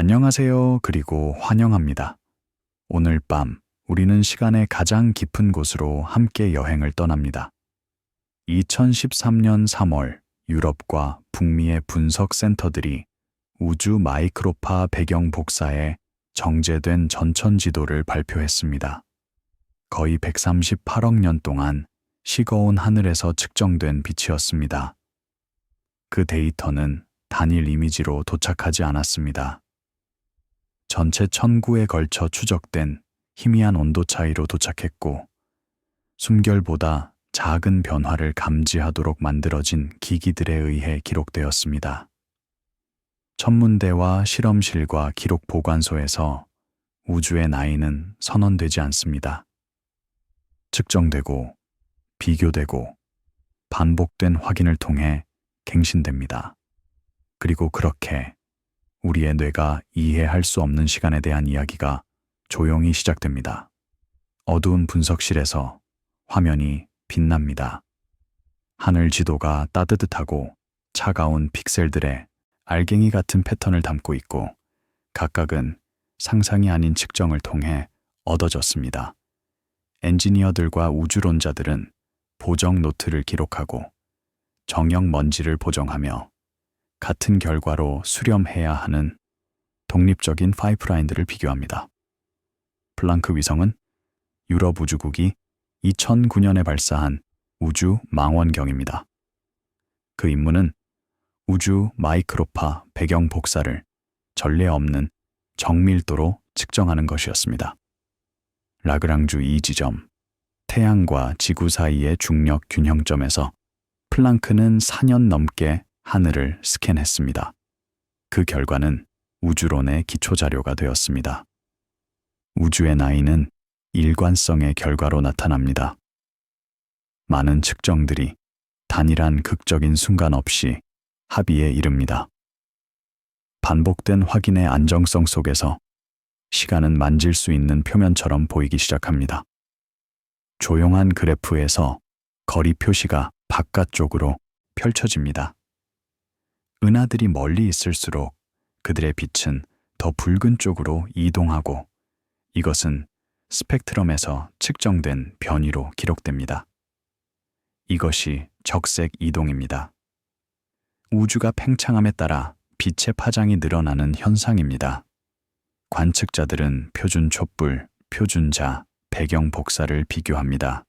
안녕하세요. 그리고 환영합니다. 오늘 밤 우리는 시간의 가장 깊은 곳으로 함께 여행을 떠납니다. 2013년 3월 유럽과 북미의 분석 센터들이 우주 마이크로파 배경 복사에 정제된 전천 지도를 발표했습니다. 거의 138억 년 동안 식어온 하늘에서 측정된 빛이었습니다. 그 데이터는 단일 이미지로 도착하지 않았습니다. 전체 1000구에 걸쳐 추적된 희미한 온도 차이로 도착했고, 숨결보다 작은 변화를 감지하도록 만들어진 기기들에 의해 기록되었습니다. 천문대와 실험실과 기록 보관소에서 우주의 나이는 선언되지 않습니다. 측정되고, 비교되고, 반복된 확인을 통해 갱신됩니다. 그리고 그렇게 우리의 뇌가 이해할 수 없는 시간에 대한 이야기가 조용히 시작됩니다. 어두운 분석실에서 화면이 빛납니다. 하늘 지도가 따뜻하고 차가운 픽셀들의 알갱이 같은 패턴을 담고 있고, 각각은 상상이 아닌 측정을 통해 얻어졌습니다. 엔지니어들과 우주론자들은 보정 노트를 기록하고 정형 먼지를 보정하며 같은 결과로 수렴해야 하는 독립적인 파이프라인들을 비교합니다. 플랑크 위성은 유럽 우주국이 2009년에 발사한 우주 망원경입니다. 그 임무는 우주 마이크로파 배경 복사를 전례 없는 정밀도로 측정하는 것이었습니다. 라그랑주 이 지점, 태양과 지구 사이의 중력 균형점에서 플랑크는 4년 넘게 하늘을 스캔했습니다. 그 결과는 우주론의 기초자료가 되었습니다. 우주의 나이는 일관성의 결과로 나타납니다. 많은 측정들이 단일한 극적인 순간 없이 합의에 이릅니다. 반복된 확인의 안정성 속에서 시간은 만질 수 있는 표면처럼 보이기 시작합니다. 조용한 그래프에서 거리 표시가 바깥쪽으로 펼쳐집니다. 은하들이 멀리 있을수록 그들의 빛은 더 붉은 쪽으로 이동하고, 이것은 스펙트럼에서 측정된 변이로 기록됩니다. 이것이 적색 이동입니다. 우주가 팽창함에 따라 빛의 파장이 늘어나는 현상입니다. 관측자들은 표준 촛불, 표준자, 배경 복사를 비교합니다.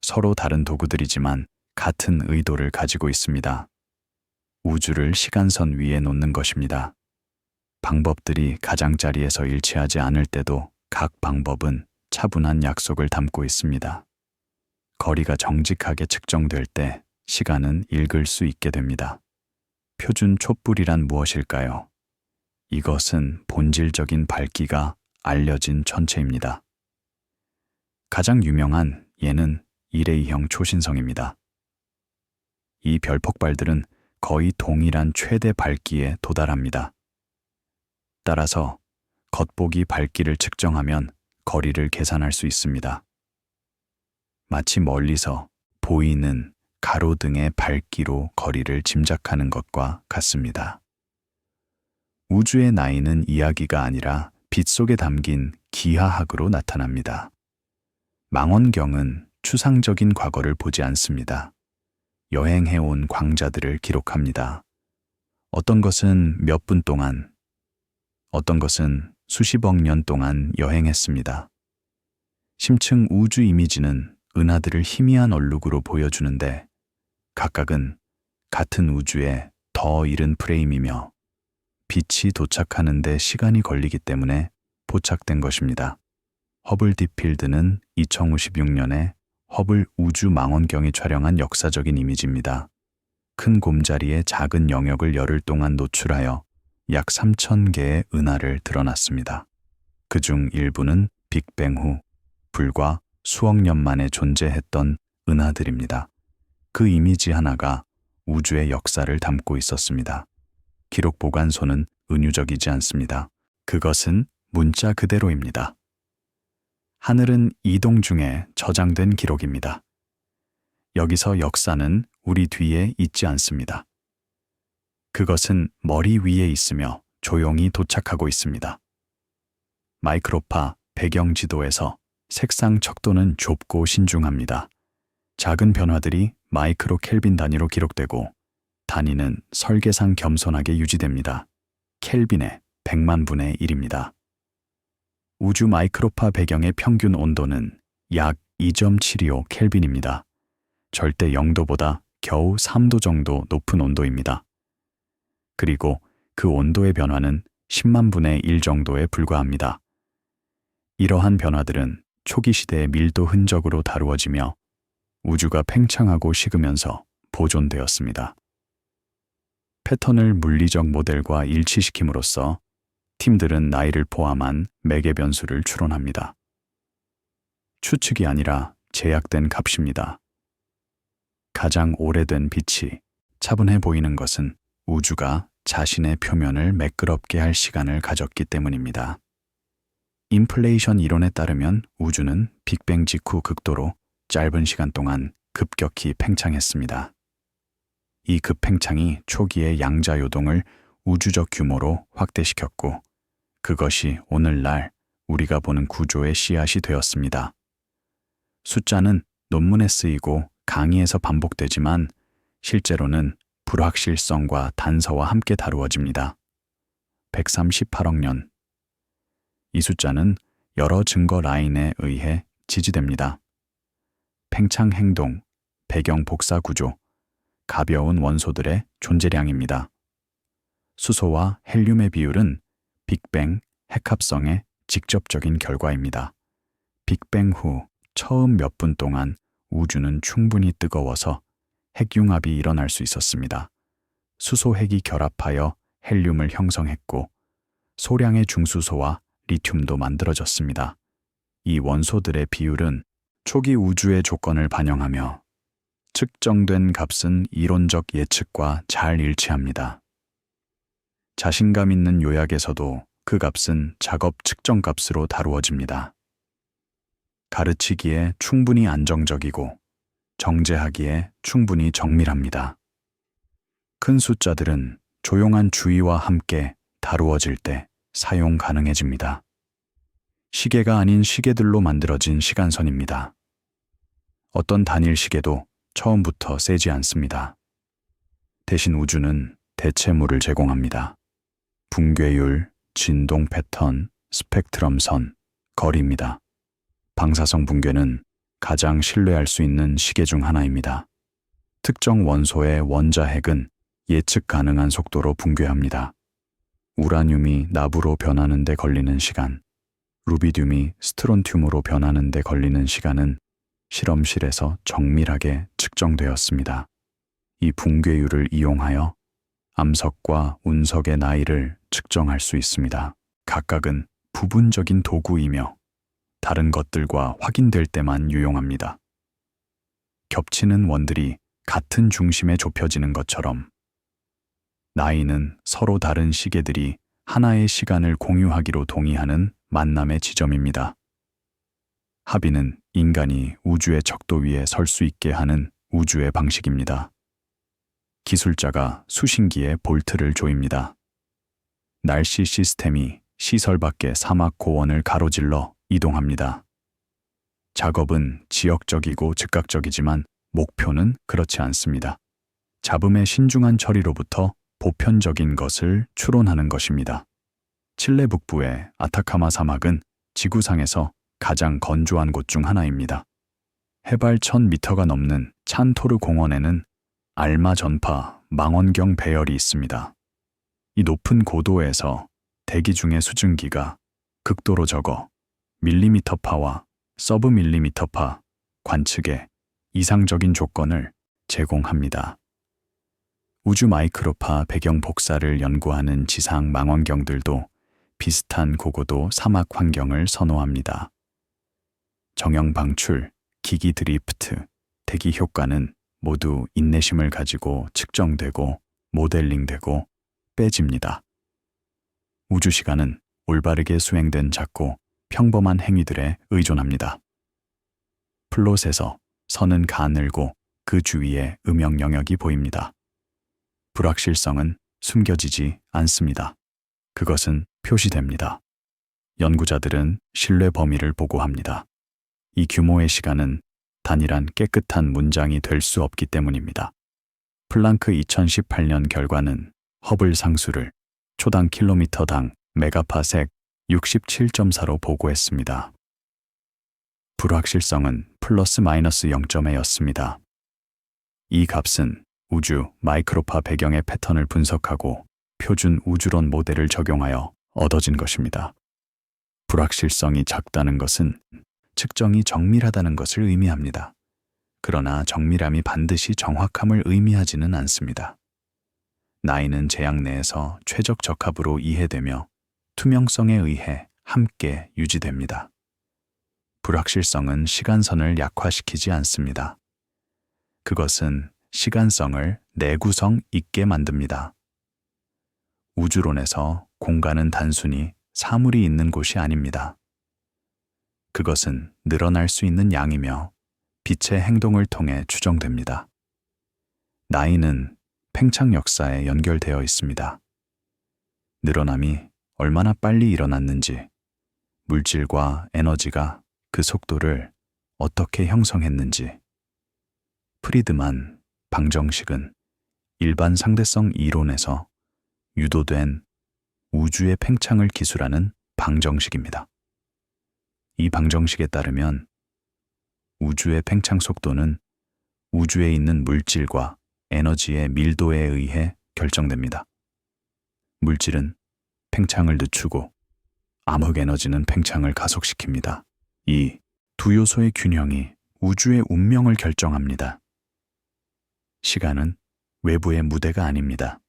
서로 다른 도구들이지만 같은 의도를 가지고 있습니다. 우주를 시간선 위에 놓는 것입니다. 방법들이 가장자리에서 일치하지 않을 때도 각 방법은 차분한 약속을 담고 있습니다. 거리가 정직하게 측정될 때 시간은 읽을 수 있게 됩니다. 표준 촛불이란 무엇일까요? 이것은 본질적인 밝기가 알려진 천체입니다. 가장 유명한 예는 이레이형 초신성입니다. 이 별 폭발들은 거의 동일한 최대 밝기에 도달합니다. 따라서 겉보기 밝기를 측정하면 거리를 계산할 수 있습니다. 마치 멀리서 보이는 가로등의 밝기로 거리를 짐작하는 것과 같습니다. 우주의 나이는 이야기가 아니라 빛 속에 담긴 기하학으로 나타납니다. 망원경은 추상적인 과거를 보지 않습니다. 여행해온 광자들을 기록합니다. 어떤 것은 몇 분 동안, 어떤 것은 수십억 년 동안 여행했습니다. 심층 우주 이미지는 은하들을 희미한 얼룩으로 보여주는데, 각각은 같은 우주의 더 이른 프레임이며 빛이 도착하는 데 시간이 걸리기 때문에 포착된 것입니다. 허블 딥필드는 2056년에 허블 우주 망원경이 촬영한 역사적인 이미지입니다. 큰 곰자리에 작은 영역을 열흘 동안 노출하여 약 3,000개의 은하를 드러났습니다. 그중 일부는 빅뱅 후 불과 수억 년 만에 존재했던 은하들입니다. 그 이미지 하나가 우주의 역사를 담고 있었습니다. 기록 보관소는 은유적이지 않습니다. 그것은 문자 그대로입니다. 하늘은 이동 중에 저장된 기록입니다. 여기서 역사는 우리 뒤에 있지 않습니다. 그것은 머리 위에 있으며 조용히 도착하고 있습니다. 마이크로파 배경 지도에서 색상 척도는 좁고 신중합니다. 작은 변화들이 마이크로 켈빈 단위로 기록되고 단위는 설계상 겸손하게 유지됩니다. 켈빈의 100만 분의 1입니다. 우주 마이크로파 배경의 평균 온도는 약 2.725 켈빈입니다. 절대 0도보다 겨우 3도 정도 높은 온도입니다. 그리고 그 온도의 변화는 10만 분의 1 정도에 불과합니다. 이러한 변화들은 초기 시대의 밀도 흔적으로 다루어지며 우주가 팽창하고 식으면서 보존되었습니다. 패턴을 물리적 모델과 일치시킴으로써 팀들은 나이를 포함한 매개 변수를 추론합니다. 추측이 아니라 제약된 값입니다. 가장 오래된 빛이 차분해 보이는 것은 우주가 자신의 표면을 매끄럽게 할 시간을 가졌기 때문입니다. 인플레이션 이론에 따르면 우주는 빅뱅 직후 극도로 짧은 시간 동안 급격히 팽창했습니다. 이 급팽창이 초기의 양자 요동을 우주적 규모로 확대시켰고 그것이 오늘날 우리가 보는 구조의 씨앗이 되었습니다. 숫자는 논문에 쓰이고 강의에서 반복되지만 실제로는 불확실성과 단서와 함께 다루어집니다. 138억 년. 이 숫자는 여러 증거 라인에 의해 지지됩니다. 팽창 행동, 배경 복사 구조, 가벼운 원소들의 존재량입니다. 수소와 헬륨의 비율은 빅뱅 핵합성의 직접적인 결과입니다. 빅뱅 후 처음 몇 분 동안 우주는 충분히 뜨거워서 핵융합이 일어날 수 있었습니다. 수소 핵이 결합하여 헬륨을 형성했고 소량의 중수소와 리튬도 만들어졌습니다. 이 원소들의 비율은 초기 우주의 조건을 반영하며 측정된 값은 이론적 예측과 잘 일치합니다. 자신감 있는 요약에서도 그 값은 작업 측정 값으로 다루어집니다. 가르치기에 충분히 안정적이고 정제하기에 충분히 정밀합니다. 큰 숫자들은 조용한 주의와 함께 다루어질 때 사용 가능해집니다. 시계가 아닌 시계들로 만들어진 시간선입니다. 어떤 단일 시계도 처음부터 세지 않습니다. 대신 우주는 대체물을 제공합니다. 붕괴율, 진동 패턴, 스펙트럼 선, 거리입니다. 방사성 붕괴는 가장 신뢰할 수 있는 시계 중 하나입니다. 특정 원소의 원자핵은 예측 가능한 속도로 붕괴합니다. 우라늄이 나부로 변하는 데 걸리는 시간, 루비듐이 스트론튬으로 변하는 데 걸리는 시간은 실험실에서 정밀하게 측정되었습니다. 이 붕괴율을 이용하여 암석과 운석의 나이를 측정할 수 있습니다. 각각은 부분적인 도구이며 다른 것들과 확인될 때만 유용합니다. 겹치는 원들이 같은 중심에 좁혀지는 것처럼 나이는 서로 다른 시계들이 하나의 시간을 공유하기로 동의하는 만남의 지점입니다. 합의는 인간이 우주의 척도 위에 설 수 있게 하는 우주의 방식입니다. 기술자가 수신기에 볼트를 조입니다. 날씨 시스템이 시설 밖의 사막 고원을 가로질러 이동합니다. 작업은 지역적이고 즉각적이지만 목표는 그렇지 않습니다. 잡음의 신중한 처리로부터 보편적인 것을 추론하는 것입니다. 칠레 북부의 아타카마 사막은 지구상에서 가장 건조한 곳 중 하나입니다. 해발 1000m가 넘는 찬토르 공원에는 알마 전파 망원경 배열이 있습니다. 이 높은 고도에서 대기 중의 수증기가 극도로 적어 밀리미터파와 서브 밀리미터파 관측에 이상적인 조건을 제공합니다. 우주 마이크로파 배경 복사를 연구하는 지상 망원경들도 비슷한 고고도 사막 환경을 선호합니다. 정형 방출, 기기 드리프트, 대기 효과는 모두 인내심을 가지고 측정되고 모델링되고 빼집니다. 우주 시간은 올바르게 수행된 작고 평범한 행위들에 의존합니다. 플롯에서 선은 가늘고 그 주위에 음영 영역이 보입니다. 불확실성은 숨겨지지 않습니다. 그것은 표시됩니다. 연구자들은 신뢰 범위를 보고합니다. 이 규모의 시간은 단일한 깨끗한 문장이 될 수 없기 때문입니다. 플랑크 2018년 결과는 허블 상수를 초당 킬로미터당 메가파섹 67.4로 보고했습니다. 불확실성은 플러스 마이너스 0.0였습니다. 이 값은 우주 마이크로파 배경의 패턴을 분석하고 표준 우주론 모델을 적용하여 얻어진 것입니다. 불확실성이 작다는 것은 측정이 정밀하다는 것을 의미합니다. 그러나 정밀함이 반드시 정확함을 의미하지는 않습니다. 나이는 제약 내에서 최적 적합으로 이해되며 투명성에 의해 함께 유지됩니다. 불확실성은 시간선을 약화시키지 않습니다. 그것은 시간성을 내구성 있게 만듭니다. 우주론에서 공간은 단순히 사물이 있는 곳이 아닙니다. 그것은 늘어날 수 있는 양이며 빛의 행동을 통해 추정됩니다. 나이는 팽창 역사에 연결되어 있습니다. 늘어남이 얼마나 빨리 일어났는지, 물질과 에너지가 그 속도를 어떻게 형성했는지, 프리드만 방정식은 일반 상대성 이론에서 유도된 우주의 팽창을 기술하는 방정식입니다. 이 방정식에 따르면 우주의 팽창 속도는 우주에 있는 물질과 에너지의 밀도에 의해 결정됩니다. 물질은 팽창을 늦추고 암흑 에너지는 팽창을 가속시킵니다. 이 두 요소의 균형이 우주의 운명을 결정합니다. 시간은 외부의 무대가 아닙니다.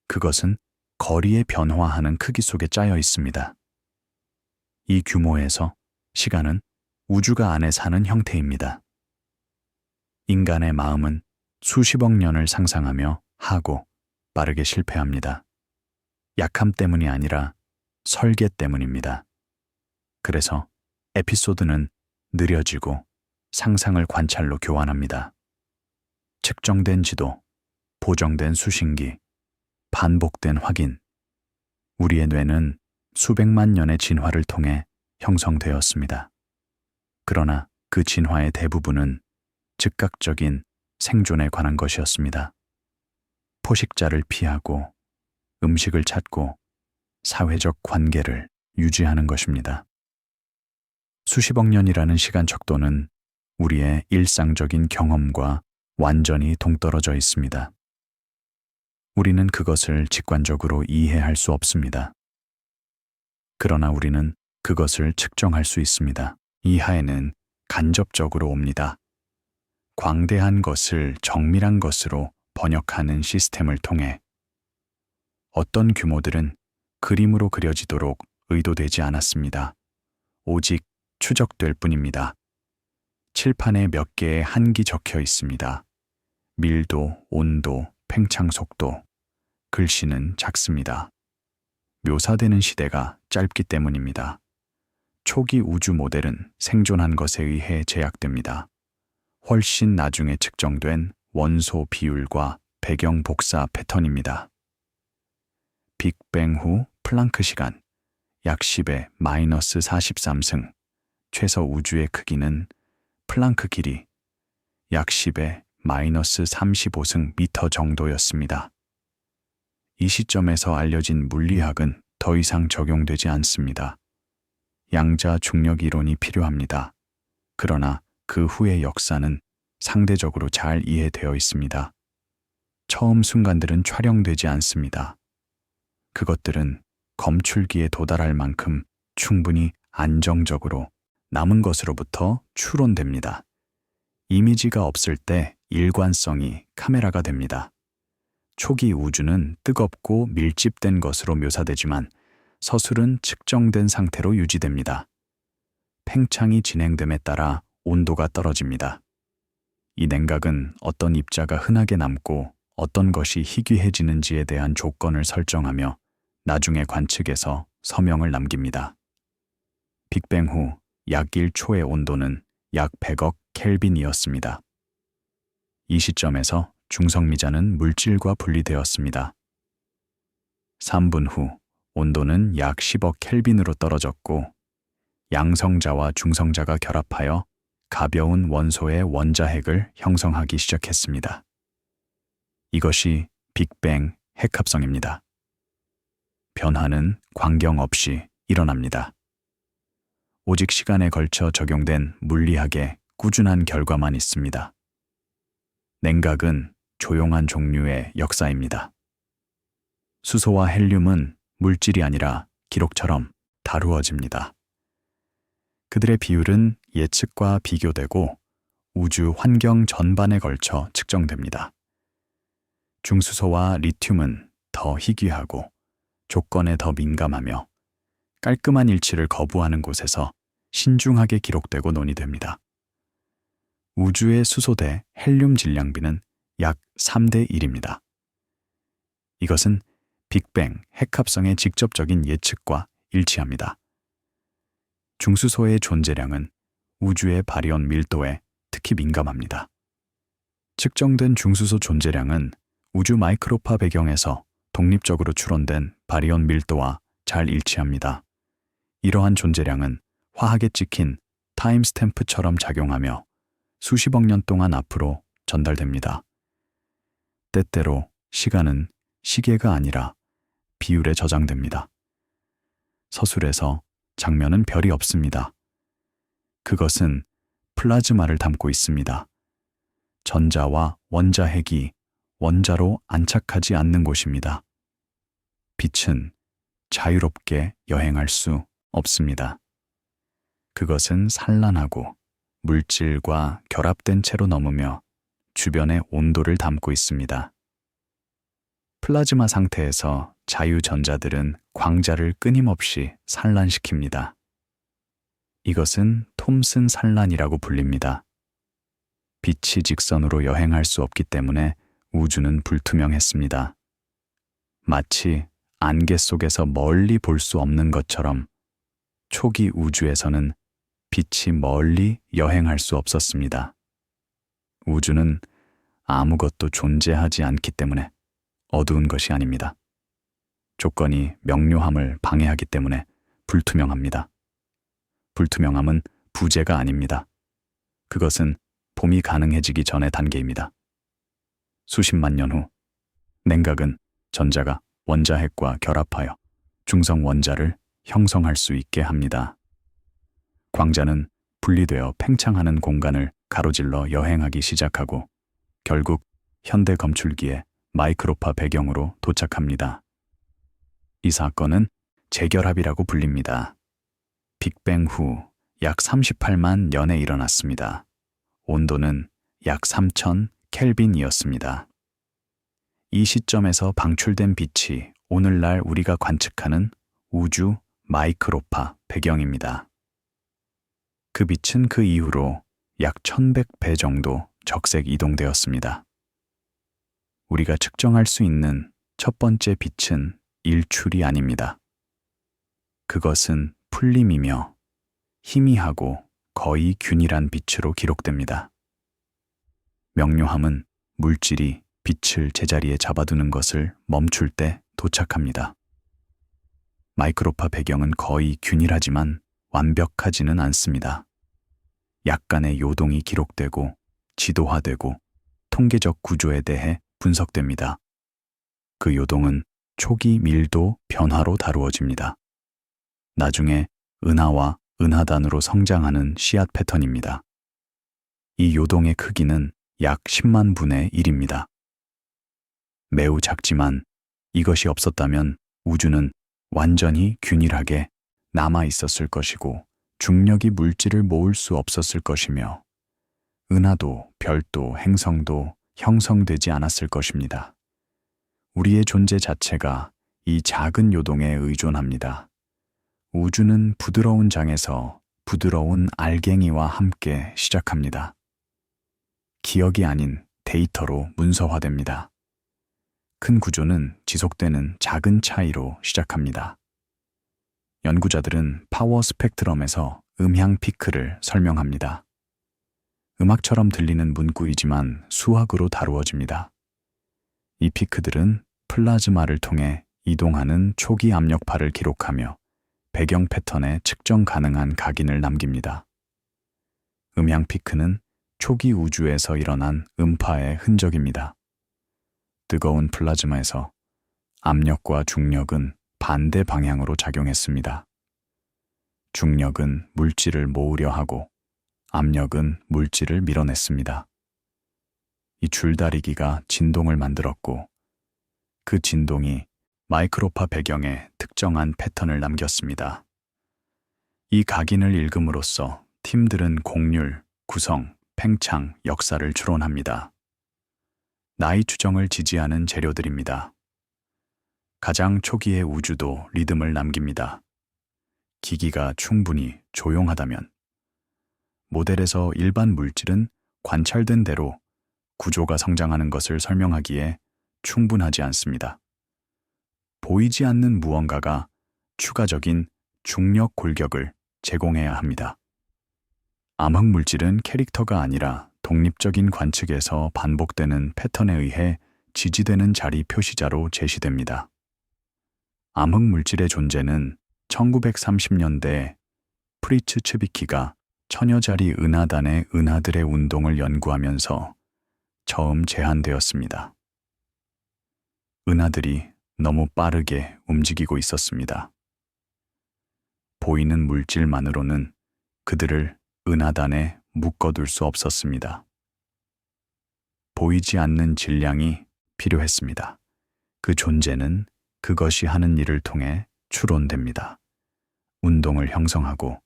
그것은 거리에 변화하는 크기 속에 짜여 있습니다. 이 규모에서 시간은 우주가 안에 사는 형태입니다. 인간의 마음은 수십억 년을 상상하며 하고 빠르게 실패합니다. 약함 때문이 아니라 설계 때문입니다. 그래서 에피소드는 느려지고 상상을 관찰로 교환합니다. 측정된 지도, 보정된 수신기, 반복된 확인. 우리의 뇌는 수백만 년의 진화를 통해 형성되었습니다. 그러나 그 진화의 대부분은 즉각적인 생존에 관한 것이었습니다. 포식자를 피하고 음식을 찾고 사회적 관계를 유지하는 것입니다. 수십억 년이라는 시간 척도는 우리의 일상적인 경험과 완전히 동떨어져 있습니다. 우리는 그것을 직관적으로 이해할 수 없습니다. 그러나 우리는 그것을 측정할 수 있습니다. 이하에는 간접적으로 옵니다. 광대한 것을 정밀한 것으로 번역하는 시스템을 통해 어떤 규모들은 그림으로 그려지도록 의도되지 않았습니다. 오직 추적될 뿐입니다. 칠판에 몇 개의 한기 적혀 있습니다. 밀도, 온도, 팽창 속도. 글씨는 작습니다. 묘사되는 시대가 짧기 때문입니다. 초기 우주 모델은 생존한 것에 의해 제약됩니다. 훨씬 나중에 측정된 원소 비율과 배경 복사 패턴입니다. 빅뱅 후 플랑크 시간 약 10의 마이너스 43승. 최소 우주의 크기는 플랑크 길이 약 10의 마이너스 35승 미터 정도였습니다. 이 시점에서 알려진 물리학은 더 이상 적용되지 않습니다. 양자 중력 이론이 필요합니다. 그러나 그 후의 역사는 상대적으로 잘 이해되어 있습니다. 처음 순간들은 촬영되지 않습니다. 그것들은 검출기에 도달할 만큼 충분히 안정적으로 남은 것으로부터 추론됩니다. 이미지가 없을 때 일관성이 카메라가 됩니다. 초기 우주는 뜨겁고 밀집된 것으로 묘사되지만 서술은 측정된 상태로 유지됩니다. 팽창이 진행됨에 따라 온도가 떨어집니다. 이 냉각은 어떤 입자가 흔하게 남고 어떤 것이 희귀해지는지에 대한 조건을 설정하며 나중에 관측에서 서명을 남깁니다. 빅뱅 후 약 1초의 온도는 약 100억 켈빈이었습니다. 이 시점에서 중성미자는 물질과 분리되었습니다. 3분 후 온도는 약 10억 켈빈으로 떨어졌고 양성자와 중성자가 결합하여 가벼운 원소의 원자핵을 형성하기 시작했습니다. 이것이 빅뱅 핵합성입니다. 변화는 광경 없이 일어납니다. 오직 시간에 걸쳐 적용된 물리학의 꾸준한 결과만 있습니다. 냉각은 조용한 종류의 역사입니다. 수소와 헬륨은 물질이 아니라 기록처럼 다루어집니다. 그들의 비율은 예측과 비교되고 우주 환경 전반에 걸쳐 측정됩니다. 중수소와 리튬은 더 희귀하고 조건에 더 민감하며 깔끔한 일치를 거부하는 곳에서 신중하게 기록되고 논의됩니다. 우주의 수소 대 헬륨 질량비는 약 3대 1입니다. 이것은 빅뱅 핵합성의 직접적인 예측과 일치합니다. 중수소의 존재량은 우주의 바리온 밀도에 특히 민감합니다. 측정된 중수소 존재량은 우주 마이크로파 배경에서 독립적으로 추론된 바리온 밀도와 잘 일치합니다. 이러한 존재량은 화학에 찍힌 타임스탬프처럼 작용하며 수십억 년 동안 앞으로 전달됩니다. 때때로 시간은 시계가 아니라 비율에 저장됩니다. 서술에서 장면은 별이 없습니다. 그것은 플라즈마를 담고 있습니다. 전자와 원자핵이 원자로 안착하지 않는 곳입니다. 빛은 자유롭게 여행할 수 없습니다. 그것은 산란하고 물질과 결합된 채로 넘으며 주변의 온도를 담고 있습니다. 플라즈마 상태에서 자유전자들은 광자를 끊임없이 산란시킵니다. 이것은 톰슨 산란이라고 불립니다. 빛이 직선으로 여행할 수 없기 때문에 우주는 불투명했습니다. 마치 안개 속에서 멀리 볼 수 없는 것처럼 초기 우주에서는 빛이 멀리 여행할 수 없었습니다. 우주는 아무것도 존재하지 않기 때문에 어두운 것이 아닙니다. 조건이 명료함을 방해하기 때문에 불투명합니다. 불투명함은 부재가 아닙니다. 그것은 봄이 가능해지기 전의 단계입니다. 수십만 년 후, 냉각은 전자가 원자핵과 결합하여 중성 원자를 형성할 수 있게 합니다. 광자는 분리되어 팽창하는 공간을 가로질러 여행하기 시작하고 결국 현대 검출기의 마이크로파 배경으로 도착합니다. 이 사건은 재결합이라고 불립니다. 빅뱅 후 약 38만 년에 일어났습니다. 온도는 약 3000 켈빈이었습니다. 이 시점에서 방출된 빛이 오늘날 우리가 관측하는 우주 마이크로파 배경입니다. 그 빛은 그 이후로 약 1100배 정도 적색 이동되었습니다. 우리가 측정할 수 있는 첫 번째 빛은 일출이 아닙니다. 그것은 풀림이며 희미하고 거의 균일한 빛으로 기록됩니다. 명료함은 물질이 빛을 제자리에 잡아두는 것을 멈출 때 도착합니다. 마이크로파 배경은 거의 균일하지만 완벽하지는 않습니다. 약간의 요동이 기록되고 지도화되고 통계적 구조에 대해 분석됩니다. 그 요동은 초기 밀도 변화로 다루어집니다. 나중에 은하와 은하단으로 성장하는 씨앗 패턴입니다. 이 요동의 크기는 약 10만 분의 1입니다. 매우 작지만 이것이 없었다면 우주는 완전히 균일하게 남아 있었을 것이고 중력이 물질을 모을 수 없었을 것이며 은하도 별도 행성도 형성되지 않았을 것입니다. 우리의 존재 자체가 이 작은 요동에 의존합니다. 우주는 부드러운 장에서 부드러운 알갱이와 함께 시작합니다. 기억이 아닌 데이터로 문서화됩니다. 큰 구조는 지속되는 작은 차이로 시작합니다. 연구자들은 파워 스펙트럼에서 음향 피크를 설명합니다. 음악처럼 들리는 문구이지만 수학으로 다루어집니다. 이 피크들은 플라즈마를 통해 이동하는 초기 압력파를 기록하며 배경 패턴에 측정 가능한 각인을 남깁니다. 음향 피크는 초기 우주에서 일어난 음파의 흔적입니다. 뜨거운 플라즈마에서 압력과 중력은 반대 방향으로 작용했습니다. 중력은 물질을 모으려 하고 압력은 물질을 밀어냈습니다. 이 줄다리기가 진동을 만들었고 그 진동이 마이크로파 배경에 특정한 패턴을 남겼습니다. 이 각인을 읽음으로써 팀들은 곡률, 구성, 팽창, 역사를 추론합니다. 나이 추정을 지지하는 재료들입니다. 가장 초기의 우주도 리듬을 남깁니다. 기기가 충분히 조용하다면 모델에서 일반 물질은 관찰된 대로 구조가 성장하는 것을 설명하기에 충분하지 않습니다. 보이지 않는 무언가가 추가적인 중력 골격을 제공해야 합니다. 암흑물질은 캐릭터가 아니라 독립적인 관측에서 반복되는 패턴에 의해 지지되는 자리 표시자로 제시됩니다. 암흑물질의 존재는 1930년대에 프리츠 츠비키가 천여자리 은하단의 은하들의 운동을 연구하면서 처음 제한되었습니다. 은하들이 너무 빠르게 움직이고 있었습니다. 보이는 물질만으로는 그들을 은하단에 묶어둘 수 없었습니다. 보이지 않는 질량이 필요했습니다. 그 존재는 그것이 하는 일을 통해 추론됩니다. 운동을 형성하고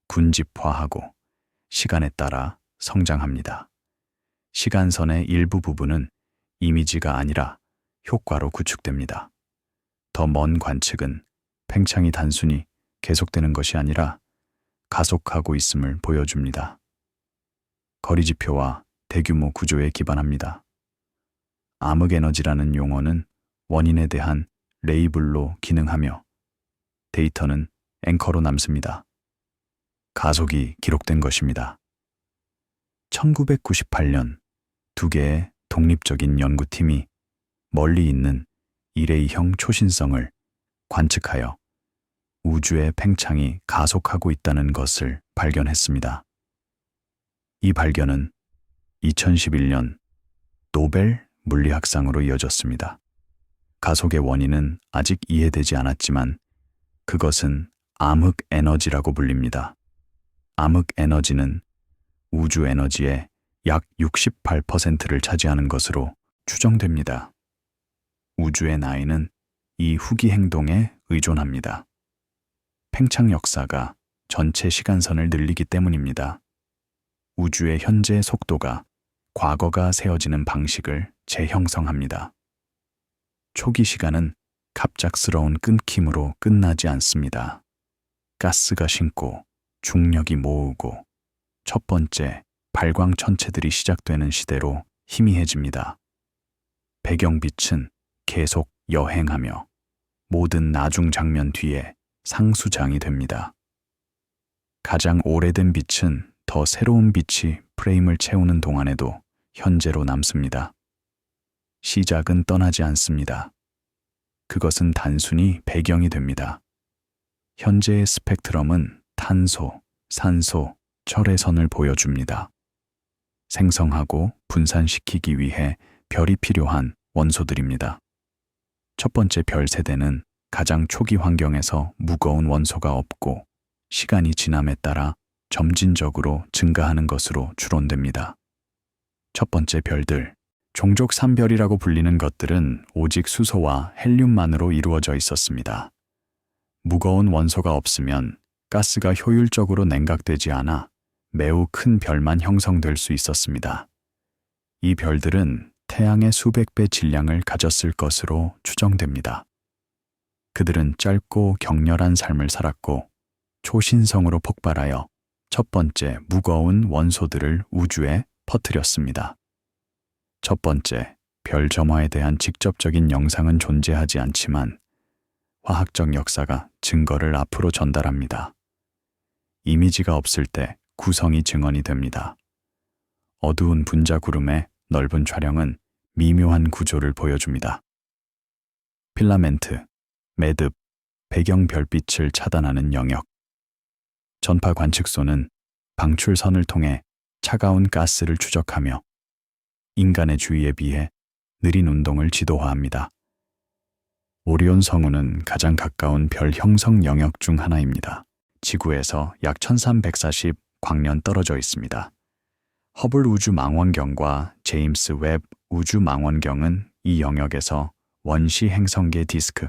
군집화하고 시간에 따라 성장합니다. 시간선의 일부 부분은 이미지가 아니라 효과로 구축됩니다. 더 먼 관측은 팽창이 단순히 계속되는 것이 아니라 가속하고 있음을 보여줍니다. 거리지표와 대규모 구조에 기반합니다. 암흑에너지라는 용어는 원인에 대한 레이블로 기능하며 데이터는 앵커로 남습니다. 가속이 기록된 것입니다. 1998년 두 개의 독립적인 연구팀이 멀리 있는 이레이형 초신성을 관측하여 우주의 팽창이 가속하고 있다는 것을 발견했습니다. 이 발견은 2011년 노벨 물리학상으로 이어졌습니다. 가속의 원인은 아직 이해되지 않았지만 그것은 암흑 에너지라고 불립니다. 암흑 에너지는 우주 에너지의 약 68%를 차지하는 것으로 추정됩니다. 우주의 나이는 이 후기 행동에 의존합니다. 팽창 역사가 전체 시간선을 늘리기 때문입니다. 우주의 현재 속도가 과거가 세어지는 방식을 재형성합니다. 초기 시간은 갑작스러운 끊김으로 끝나지 않습니다. 가스가 신고 중력이 모으고 첫 번째 발광 천체들이 시작되는 시대로 희미해집니다. 배경빛은 계속 여행하며 모든 나중 장면 뒤에 상수장이 됩니다. 가장 오래된 빛은 더 새로운 빛이 프레임을 채우는 동안에도 현재로 남습니다. 시작은 떠나지 않습니다. 그것은 단순히 배경이 됩니다. 현재의 스펙트럼은 탄소, 산소, 철의 선을 보여줍니다. 생성하고 분산시키기 위해 별이 필요한 원소들입니다. 첫 번째 별 세대는 가장 초기 환경에서 무거운 원소가 없고 시간이 지남에 따라 점진적으로 증가하는 것으로 추론됩니다. 첫 번째 별들, 종족 3별이라고 불리는 것들은 오직 수소와 헬륨만으로 이루어져 있었습니다. 무거운 원소가 없으면 가스가 효율적으로 냉각되지 않아 매우 큰 별만 형성될 수 있었습니다. 이 별들은 태양의 수백 배 질량을 가졌을 것으로 추정됩니다. 그들은 짧고 격렬한 삶을 살았고 초신성으로 폭발하여 첫 번째 무거운 원소들을 우주에 퍼뜨렸습니다. 첫 번째 별 점화에 대한 직접적인 영상은 존재하지 않지만 화학적 역사가 증거를 앞으로 전달합니다. 이미지가 없을 때 구성이 증언이 됩니다. 어두운 분자 구름의 넓은 촬영은 미묘한 구조를 보여줍니다. 필라멘트, 매듭, 배경 별빛을 차단하는 영역. 전파 관측소는 방출선을 통해 차가운 가스를 추적하며 인간의 주위에 비해 느린 운동을 지도화합니다. 오리온 성우는 가장 가까운 별 형성 영역 중 하나입니다. 지구에서 약 1340 광년 떨어져 있습니다. 허블 우주망원경과 제임스 웹 우주망원경은 이 영역에서 원시 행성계 디스크,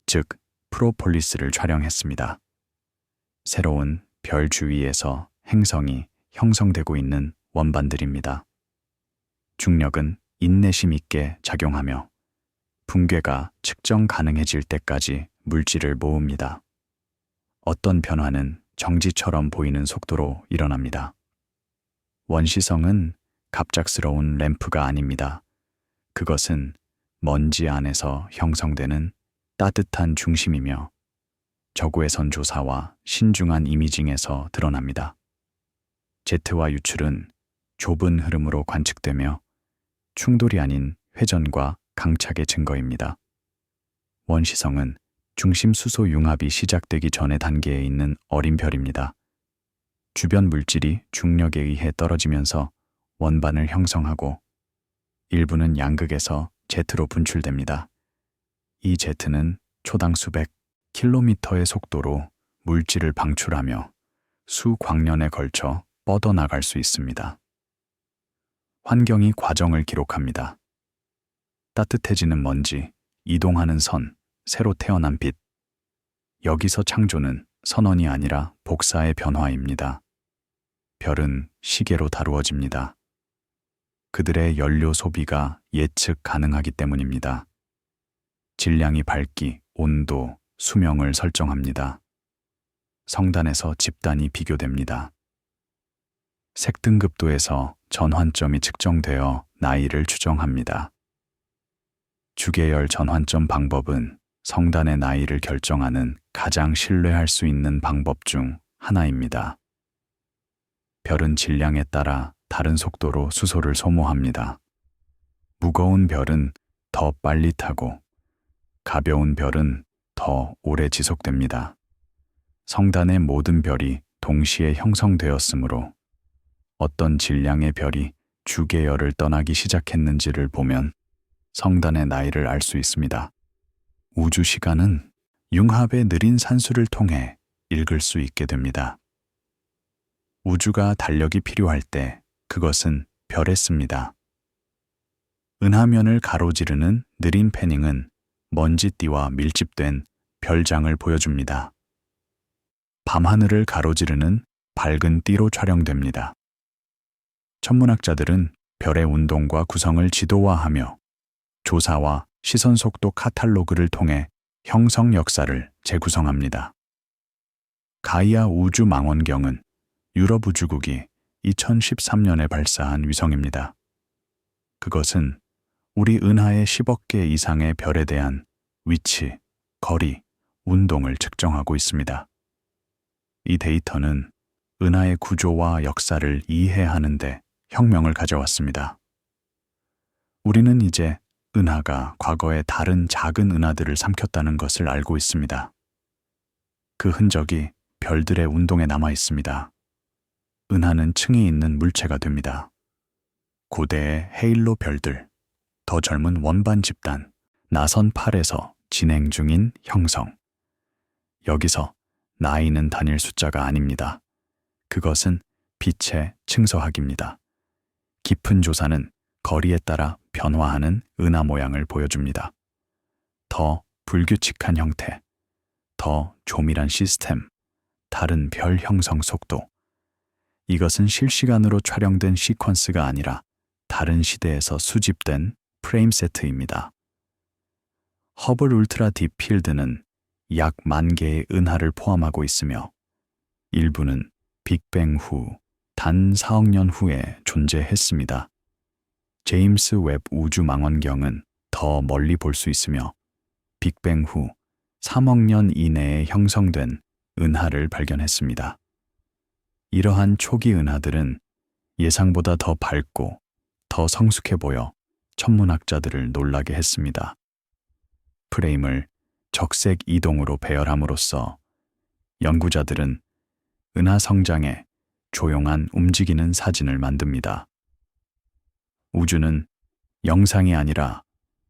즉 프로폴리스를 촬영했습니다. 새로운 별 주위에서 행성이 형성되고 있는 원반들입니다. 중력은 인내심 있게 작용하며 붕괴가 측정 가능해질 때까지 물질을 모읍니다. 어떤 변화는 정지처럼 보이는 속도로 일어납니다. 원시성은 갑작스러운 램프가 아닙니다. 그것은 먼지 안에서 형성되는 따뜻한 중심이며 저고해선 조사와 신중한 이미징에서 드러납니다. 제트와 유출은 좁은 흐름으로 관측되며 충돌이 아닌 회전과 강착의 증거입니다. 원시성은 중심 수소 융합이 시작되기 전의 단계에 있는 어린 별입니다. 주변 물질이 중력에 의해 떨어지면서 원반을 형성하고 일부는 양극에서 제트로 분출됩니다. 이 제트는 초당 수백 킬로미터의 속도로 물질을 방출하며 수광년에 걸쳐 뻗어나갈 수 있습니다. 환경이 과정을 기록합니다. 따뜻해지는 먼지, 이동하는 선, 새로 태어난 빛. 여기서 창조는 선언이 아니라 복사의 변화입니다. 별은 시계로 다루어집니다. 그들의 연료 소비가 예측 가능하기 때문입니다. 질량이 밝기, 온도, 수명을 설정합니다. 성단에서 집단이 비교됩니다. 색등급도에서 전환점이 측정되어 나이를 추정합니다. 주계열 전환점 방법은 성단의 나이를 결정하는 가장 신뢰할 수 있는 방법 중 하나입니다. 별은 질량에 따라 다른 속도로 수소를 소모합니다. 무거운 별은 더 빨리 타고 가벼운 별은 더 오래 지속됩니다. 성단의 모든 별이 동시에 형성되었으므로 어떤 질량의 별이 주계열을 떠나기 시작했는지를 보면 성단의 나이를 알 수 있습니다. 우주 시간은 융합의 느린 산수를 통해 읽을 수 있게 됩니다. 우주가 달력이 필요할 때 그것은 별에 씁니다. 은하면을 가로지르는 느린 패닝은 먼지띠와 밀집된 별장을 보여줍니다. 밤하늘을 가로지르는 밝은 띠로 촬영됩니다. 천문학자들은 별의 운동과 구성을 지도화하며 조사와 시선 속도 카탈로그를 통해 형성 역사를 재구성합니다. 가이아 우주망원경은 유럽 우주국이 2013년에 발사한 위성입니다. 그것은 우리 은하의 10억 개 이상의 별에 대한 위치, 거리, 운동을 측정하고 있습니다. 이 데이터는 은하의 구조와 역사를 이해하는 데 혁명을 가져왔습니다. 우리는 이제 은하가 과거의 다른 작은 은하들을 삼켰다는 것을 알고 있습니다. 그 흔적이 별들의 운동에 남아 있습니다. 은하는 층이 있는 물체가 됩니다. 고대의 헤일로 별들, 더 젊은 원반 집단, 나선 8에서 진행 중인 형성. 여기서 나이는 단일 숫자가 아닙니다. 그것은 빛의 층서학입니다. 깊은 조사는 거리에 따라 변화하는 은하 모양을 보여줍니다. 더 불규칙한 형태, 더 조밀한 시스템, 다른 별 형성 속도. 이것은 실시간으로 촬영된 시퀀스가 아니라 다른 시대에서 수집된 프레임 세트입니다. 허블 울트라 딥 필드는 약 10,000개의 은하를 포함하고 있으며 일부는 빅뱅 후 단 4억 년 후에 존재했습니다. 제임스 웹 우주망원경은 더 멀리 볼 수 있으며 빅뱅 후 3억 년 이내에 형성된 은하를 발견했습니다. 이러한 초기 은하들은 예상보다 더 밝고 더 성숙해 보여 천문학자들을 놀라게 했습니다. 프레임을 적색 이동으로 배열함으로써 연구자들은 은하 성장의 조용한 움직이는 사진을 만듭니다. 우주는 영상이 아니라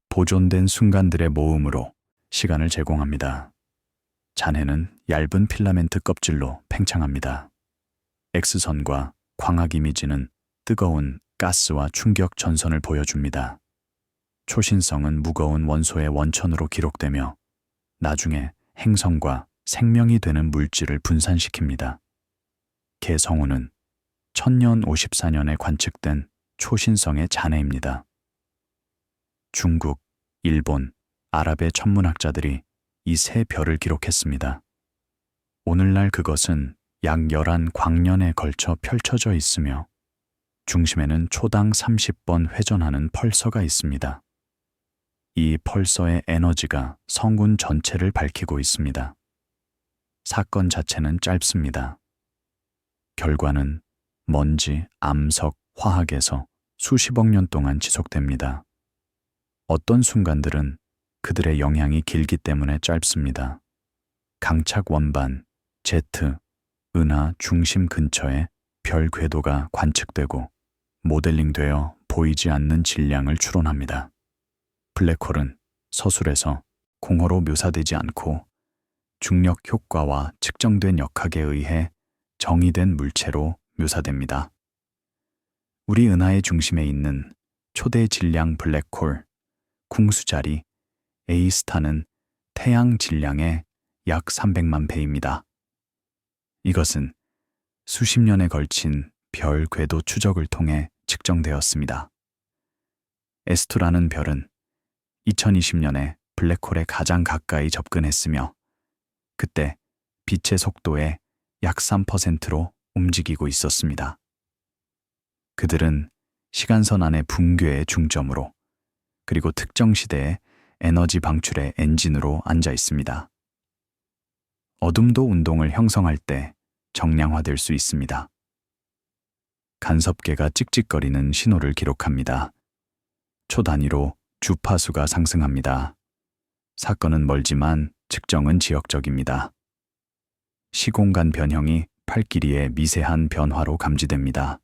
보존된 순간들의 모음으로 시간을 제공합니다. 잔해는 얇은 필라멘트 껍질로 팽창합니다. X선과 광학 이미지는 뜨거운 가스와 충격 전선을 보여줍니다. 초신성은 무거운 원소의 원천으로 기록되며 나중에 행성과 생명이 되는 물질을 분산시킵니다. 개성우는 1054년에 관측된 초신성의 잔해입니다. 중국, 일본, 아랍의 천문학자들이 이 세 별을 기록했습니다. 오늘날 그것은 약 11광년에 걸쳐 펼쳐져 있으며 중심에는 초당 30번 회전하는 펄서가 있습니다. 이 펄서의 에너지가 성운 전체를 밝히고 있습니다. 사건 자체는 짧습니다. 결과는 먼지, 암석, 화학에서 수십억 년 동안 지속됩니다. 어떤 순간들은 그들의 영향이 길기 때문에 짧습니다. 강착 원반, 제트, 은하 중심 근처에 별 궤도가 관측되고 모델링되어 보이지 않는 질량을 추론합니다. 블랙홀은 서술에서 공허로 묘사되지 않고 중력 효과와 측정된 역학에 의해 정의된 물체로 묘사됩니다. 우리 은하의 중심에 있는 초대 질량 블랙홀, 궁수자리 A스타는 태양 질량의 약 300만 배입니다. 이것은 수십 년에 걸친 별 궤도 추적을 통해 측정되었습니다. S2라는 별은 2020년에 블랙홀에 가장 가까이 접근했으며 그때 빛의 속도의 약 3%로 움직이고 있었습니다. 그들은 시간선 안의 붕괴의 중점으로 그리고 특정 시대의 에너지 방출의 엔진으로 앉아 있습니다. 어둠도 운동을 형성할 때 정량화될 수 있습니다. 간섭계가 찍찍거리는 신호를 기록합니다. 초 단위로 주파수가 상승합니다. 사건은 멀지만 측정은 지역적입니다. 시공간 변형이 팔길이의 미세한 변화로 감지됩니다.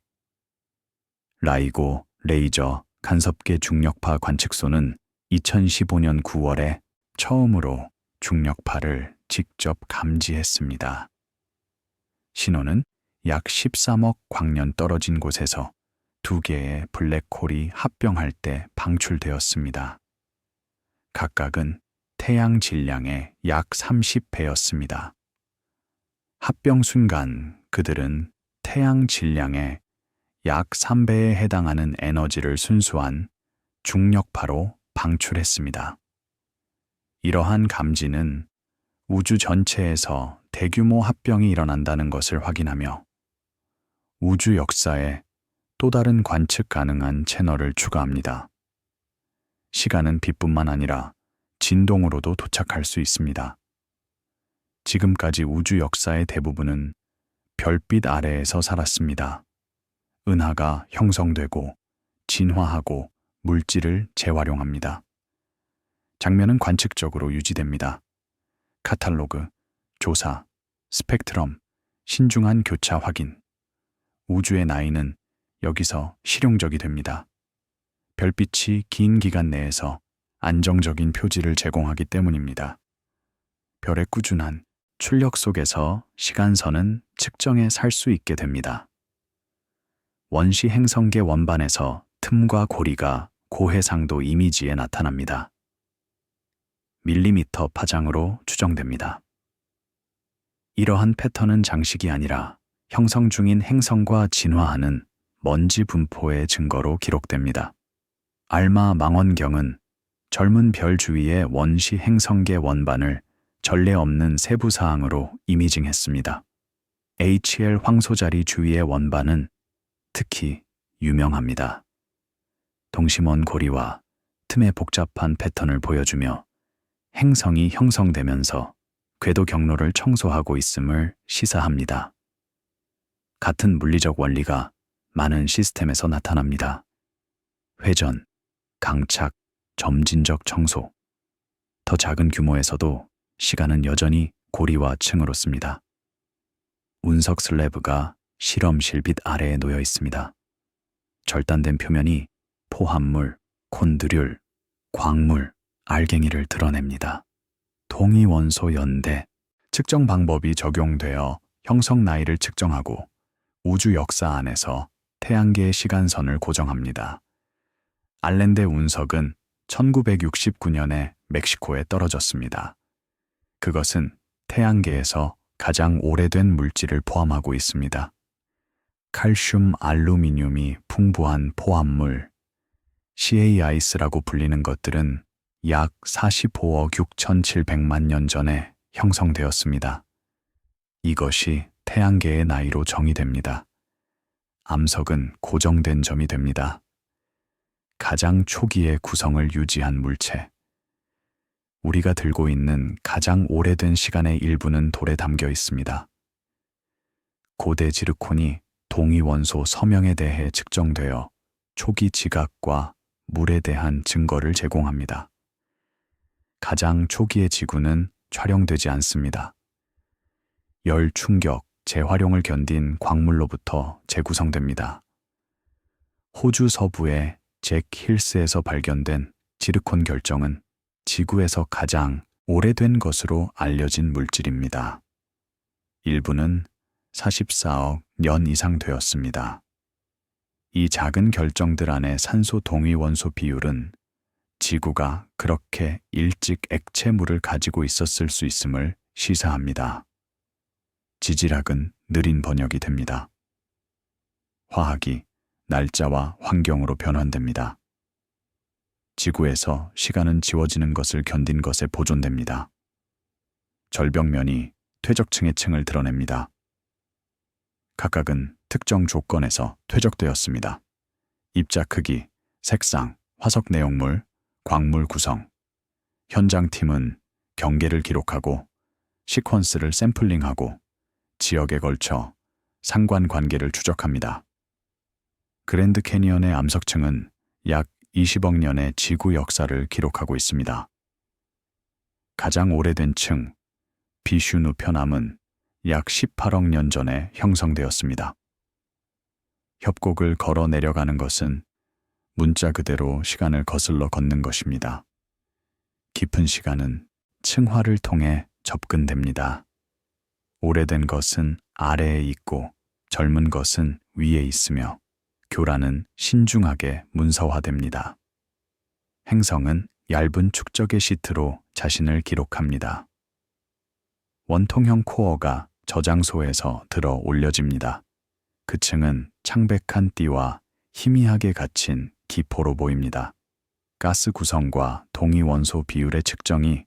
라이고 레이저 간섭계 중력파 관측소는 2015년 9월에 처음으로 중력파를 직접 감지했습니다. 신호는 약 13억 광년 떨어진 곳에서 두 개의 블랙홀이 합병할 때 방출되었습니다. 각각은 태양 질량의 약 30배였습니다. 합병 순간 그들은 태양 질량의 약 3배에 해당하는 에너지를 순수한 중력파로 방출했습니다. 이러한 감지는 우주 전체에서 대규모 합병이 일어난다는 것을 확인하며 우주 역사에 또 다른 관측 가능한 채널을 추가합니다. 시간은 빛뿐만 아니라 진동으로도 도착할 수 있습니다. 지금까지 우주 역사의 대부분은 별빛 아래에서 살았습니다. 은하가 형성되고 진화하고 물질을 재활용합니다. 장면은 관측적으로 유지됩니다. 카탈로그, 조사, 스펙트럼, 신중한 교차 확인. 우주의 나이는 여기서 실용적이 됩니다. 별빛이 긴 기간 내에서 안정적인 표지를 제공하기 때문입니다. 별의 꾸준한 출력 속에서 시간선은 측정에 살 수 있게 됩니다. 원시 행성계 원반에서 틈과 고리가 고해상도 이미지에 나타납니다. 밀리미터 파장으로 추정됩니다. 이러한 패턴은 장식이 아니라 형성 중인 행성과 진화하는 먼지 분포의 증거로 기록됩니다. 알마 망원경은 젊은 별 주위의 원시 행성계 원반을 전례 없는 세부 사항으로 이미징했습니다. HL 황소자리 주위의 원반은 특히 유명합니다. 동심원 고리와 틈의 복잡한 패턴을 보여주며 행성이 형성되면서 궤도 경로를 청소하고 있음을 시사합니다. 같은 물리적 원리가 많은 시스템에서 나타납니다. 회전, 강착, 점진적 청소. 더 작은 규모에서도 시간은 여전히 고리와 층으로 씁니다. 운석 슬래브가 실험실 빛 아래에 놓여 있습니다. 절단된 표면이 포함물, 콘드듈, 광물, 알갱이를 드러냅니다. 동위원소 연대 측정 방법이 적용되어 형성 나이를 측정하고 우주 역사 안에서 태양계의 시간선을 고정합니다. 알렌데 운석은 1969년에 멕시코에 떨어졌습니다. 그것은 태양계에서 가장 오래된 물질을 포함하고 있습니다. 칼슘, 알루미늄이 풍부한 포함물, CAIS라고 불리는 것들은 약 45억 6,700만 년 전에 형성되었습니다. 이것이 태양계의 나이로 정의됩니다. 암석은 고정된 점이 됩니다. 가장 초기의 구성을 유지한 물체. 우리가 들고 있는 가장 오래된 시간의 일부는 돌에 담겨 있습니다. 고대 지르콘이 동위원소 서명에 대해 측정되어 초기 지각과 물에 대한 증거를 제공합니다. 가장 초기의 지구는 촬영되지 않습니다. 열 충격, 재활용을 견딘 광물로부터 재구성됩니다. 호주 서부의 잭 힐스에서 발견된 지르콘 결정은 지구에서 가장 오래된 것으로 알려진 물질입니다. 일부는 44억 년 이상 되었습니다. 이 작은 결정들 안에 산소 동위원소 비율은 지구가 그렇게 일찍 액체물을 가지고 있었을 수 있음을 시사합니다. 지질학은 느린 번역이 됩니다. 화학이 날짜와 환경으로 변환됩니다. 지구에서 시간은 지워지는 것을 견딘 것에 보존됩니다. 절벽면이 퇴적층의 층을 드러냅니다. 각각은 특정 조건에서 퇴적되었습니다. 입자 크기, 색상, 화석 내용물, 광물 구성. 현장팀은 경계를 기록하고 시퀀스를 샘플링하고 지역에 걸쳐 상관관계를 추적합니다. 그랜드 캐니언의 암석층은 약 20억 년의 지구 역사를 기록하고 있습니다. 가장 오래된 층, 비슈누 편암은 약 18억 년 전에 형성되었습니다. 협곡을 걸어 내려가는 것은 문자 그대로 시간을 거슬러 걷는 것입니다. 깊은 시간은 층화를 통해 접근됩니다. 오래된 것은 아래에 있고 젊은 것은 위에 있으며 교란은 신중하게 문서화됩니다. 행성은 얇은 축적의 시트로 자신을 기록합니다. 원통형 코어가 저장소에서 들어 올려집니다. 그 층은 창백한 띠와 희미하게 갇힌 기포로 보입니다. 가스 구성과 동위원소 비율의 측정이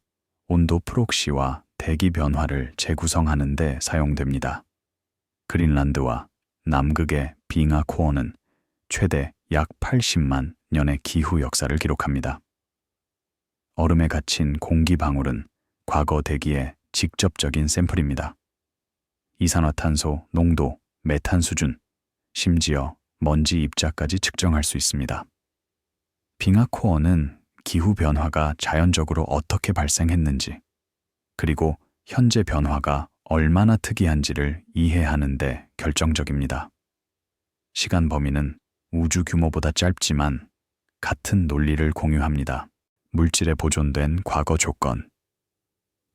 온도 프록시와 대기 변화를 재구성하는 데 사용됩니다. 그린란드와 남극의 빙하 코어는 최대 약 80만 년의 기후 역사를 기록합니다. 얼음에 갇힌 공기 방울은 과거 대기의 직접적인 샘플입니다. 이산화탄소 농도, 메탄 수준, 심지어 먼지 입자까지 측정할 수 있습니다. 빙하 코어는 기후 변화가 자연적으로 어떻게 발생했는지, 그리고 현재 변화가 얼마나 특이한지를 이해하는 데 결정적입니다. 시간 범위는 우주 규모보다 짧지만 같은 논리를 공유합니다. 물질에 보존된 과거 조건.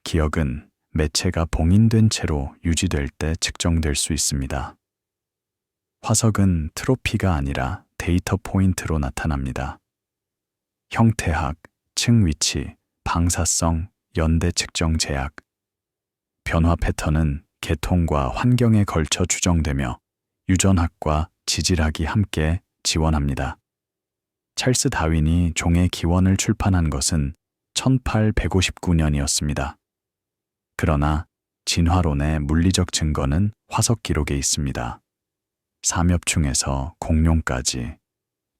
기억은 매체가 봉인된 채로 유지될 때 측정될 수 있습니다. 화석은 트로피가 아니라 데이터 포인트로 나타납니다. 형태학, 층 위치, 방사성, 연대 측정 제약. 변화 패턴은 계통과 환경에 걸쳐 추정되며 유전학과 지질학이 함께 지원합니다. 찰스 다윈이 종의 기원을 출판한 것은 1859년이었습니다. 그러나 진화론의 물리적 증거는 화석 기록에 있습니다. 삼엽충에서 공룡까지,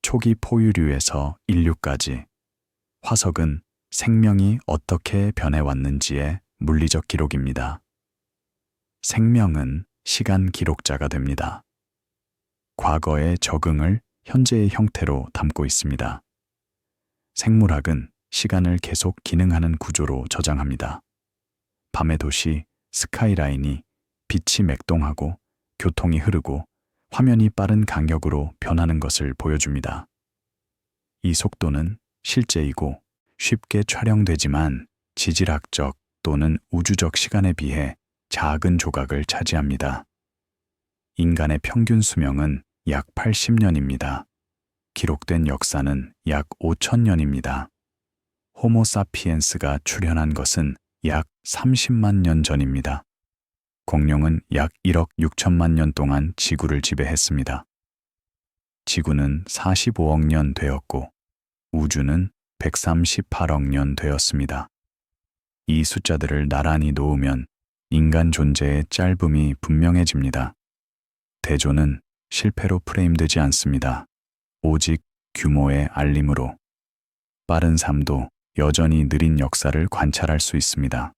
초기 포유류에서 인류까지, 화석은 생명이 어떻게 변해왔는지의 물리적 기록입니다. 생명은 시간 기록자가 됩니다. 과거의 적응을 현재의 형태로 담고 있습니다. 생물학은 시간을 계속 기능하는 구조로 저장합니다. 밤의 도시 스카이라인이 빛이 맥동하고 교통이 흐르고 화면이 빠른 강력으로 변하는 것을 보여줍니다. 이 속도는 실제이고 쉽게 촬영되지만 지질학적 또는 우주적 시간에 비해 작은 조각을 차지합니다. 인간의 평균 수명은 약 80년입니다. 기록된 역사는 약 5,000년입니다. 호모사피엔스가 출현한 것은 약 30만 년 전입니다. 공룡은 약 1억 6천만 년 동안 지구를 지배했습니다. 지구는 45억 년 되었고 우주는 138억 년 되었습니다. 이 숫자들을 나란히 놓으면 인간 존재의 짧음이 분명해집니다. 대조는 실패로 프레임되지 않습니다. 오직 규모의 알림으로. 빠른 삶도 여전히 느린 역사를 관찰할 수 있습니다.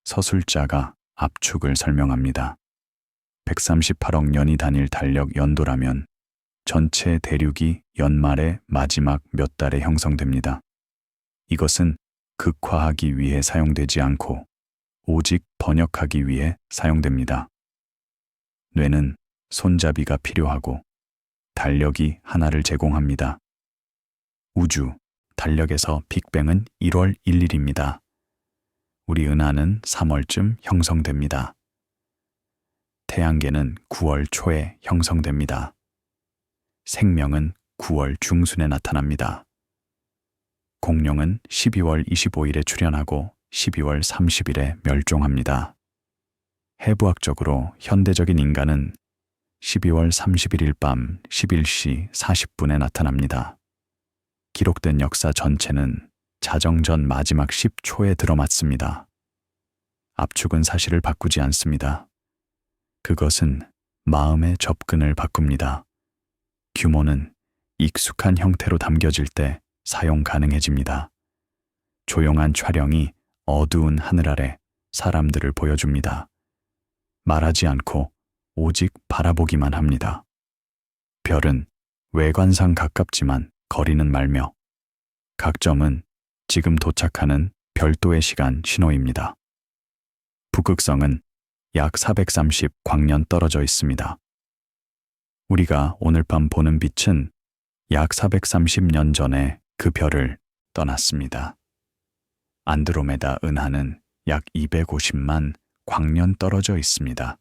서술자가 압축을 설명합니다. 138억 년이 단일 달력 연도라면 전체 대륙이 연말의 마지막 몇 달에 형성됩니다. 이것은 극화하기 위해 사용되지 않고 오직 번역하기 위해 사용됩니다. 뇌는 손잡이가 필요하고 달력이 하나를 제공합니다. 우주, 달력에서 빅뱅은 1월 1일입니다. 우리 은하는 3월쯤 형성됩니다. 태양계는 9월 초에 형성됩니다. 생명은 9월 중순에 나타납니다. 공룡은 12월 25일에 출현하고 12월 30일에 멸종합니다. 해부학적으로 현대적인 인간은 12월 31일 밤 11시 40분에 나타납니다. 기록된 역사 전체는 자정전 마지막 10초에 들어맞습니다. 압축은 사실을 바꾸지 않습니다. 그것은 마음의 접근을 바꿉니다. 규모는 익숙한 형태로 담겨질 때 사용 가능해집니다. 조용한 촬영이 어두운 하늘 아래 사람들을 보여줍니다. 말하지 않고 오직 바라보기만 합니다. 별은 외관상 가깝지만 거리는 멀며 각 점은 지금 도착하는 별도의 시간 신호입니다. 북극성은 약 430광년 떨어져 있습니다. 우리가 오늘 밤 보는 빛은 약 430년 전에 그 별을 떠났습니다. 안드로메다 은하는 약 250만 광년 떨어져 있습니다.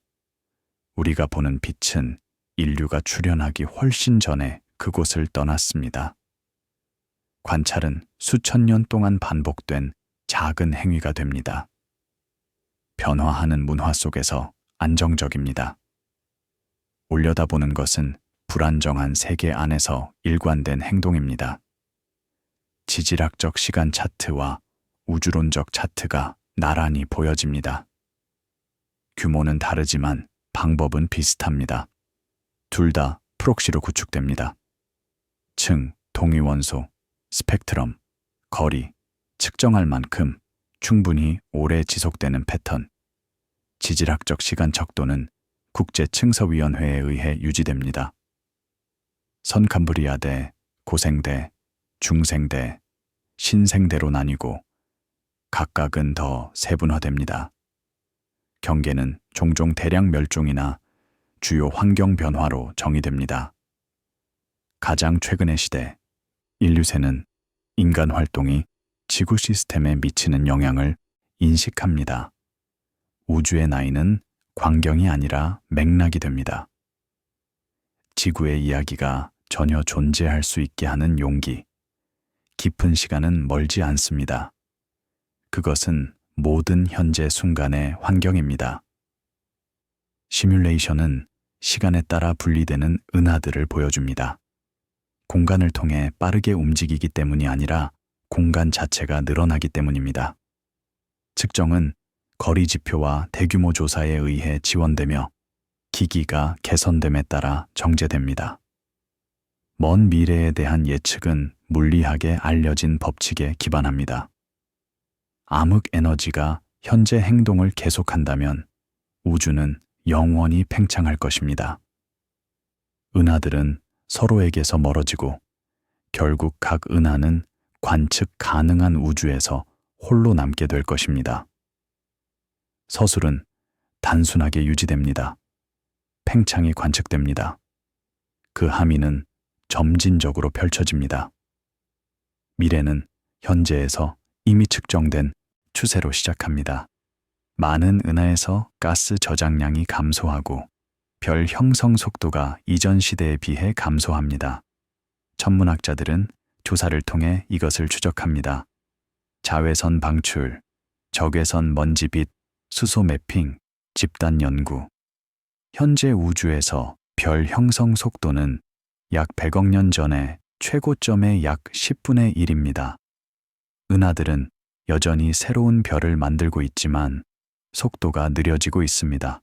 우리가 보는 빛은 인류가 출현하기 훨씬 전에 그곳을 떠났습니다. 관찰은 수천 년 동안 반복된 작은 행위가 됩니다. 변화하는 문화 속에서 안정적입니다. 올려다보는 것은 불안정한 세계 안에서 일관된 행동입니다. 지질학적 시간 차트와 우주론적 차트가 나란히 보여집니다. 규모는 다르지만 방법은 비슷합니다. 둘 다 프록시로 구축됩니다. 층, 동위원소, 스펙트럼, 거리, 측정할 만큼 충분히 오래 지속되는 패턴. 지질학적 시간 척도는 국제층서위원회에 의해 유지됩니다. 선캄브리아대, 고생대, 중생대, 신생대로 나뉘고 각각은 더 세분화됩니다. 경계는 종종 대량 멸종이나 주요 환경 변화로 정의됩니다. 가장 최근의 시대, 인류세는 인간 활동이 지구 시스템에 미치는 영향을 인식합니다. 우주의 나이는 광경이 아니라 맥락이 됩니다. 지구의 이야기가 전혀 존재할 수 있게 하는 용기. 깊은 시간은 멀지 않습니다. 그것은 모든 현재 순간의 환경입니다. 시뮬레이션은 시간에 따라 분리되는 은하들을 보여줍니다. 공간을 통해 빠르게 움직이기 때문이 아니라 공간 자체가 늘어나기 때문입니다. 측정은 거리 지표와 대규모 조사에 의해 지원되며 기기가 개선됨에 따라 정제됩니다. 먼 미래에 대한 예측은 물리학에 알려진 법칙에 기반합니다. 암흑 에너지가 현재 행동을 계속한다면 우주는 영원히 팽창할 것입니다. 은하들은 서로에게서 멀어지고 결국 각 은하는 관측 가능한 우주에서 홀로 남게 될 것입니다. 서술은 단순하게 유지됩니다. 팽창이 관측됩니다. 그 함의는 점진적으로 펼쳐집니다. 미래는 현재에서 이미 측정된 추세로 시작합니다. 많은 은하에서 가스 저장량이 감소하고 별 형성 속도가 이전 시대에 비해 감소합니다. 천문학자들은 조사를 통해 이것을 추적합니다. 자외선 방출, 적외선 먼지빛, 수소 매핑, 집단 연구. 현재 우주에서 별 형성 속도는 약 100억 년 전에 최고점의 약 10분의 1입니다. 은하들은 여전히 새로운 별을 만들고 있지만 속도가 느려지고 있습니다.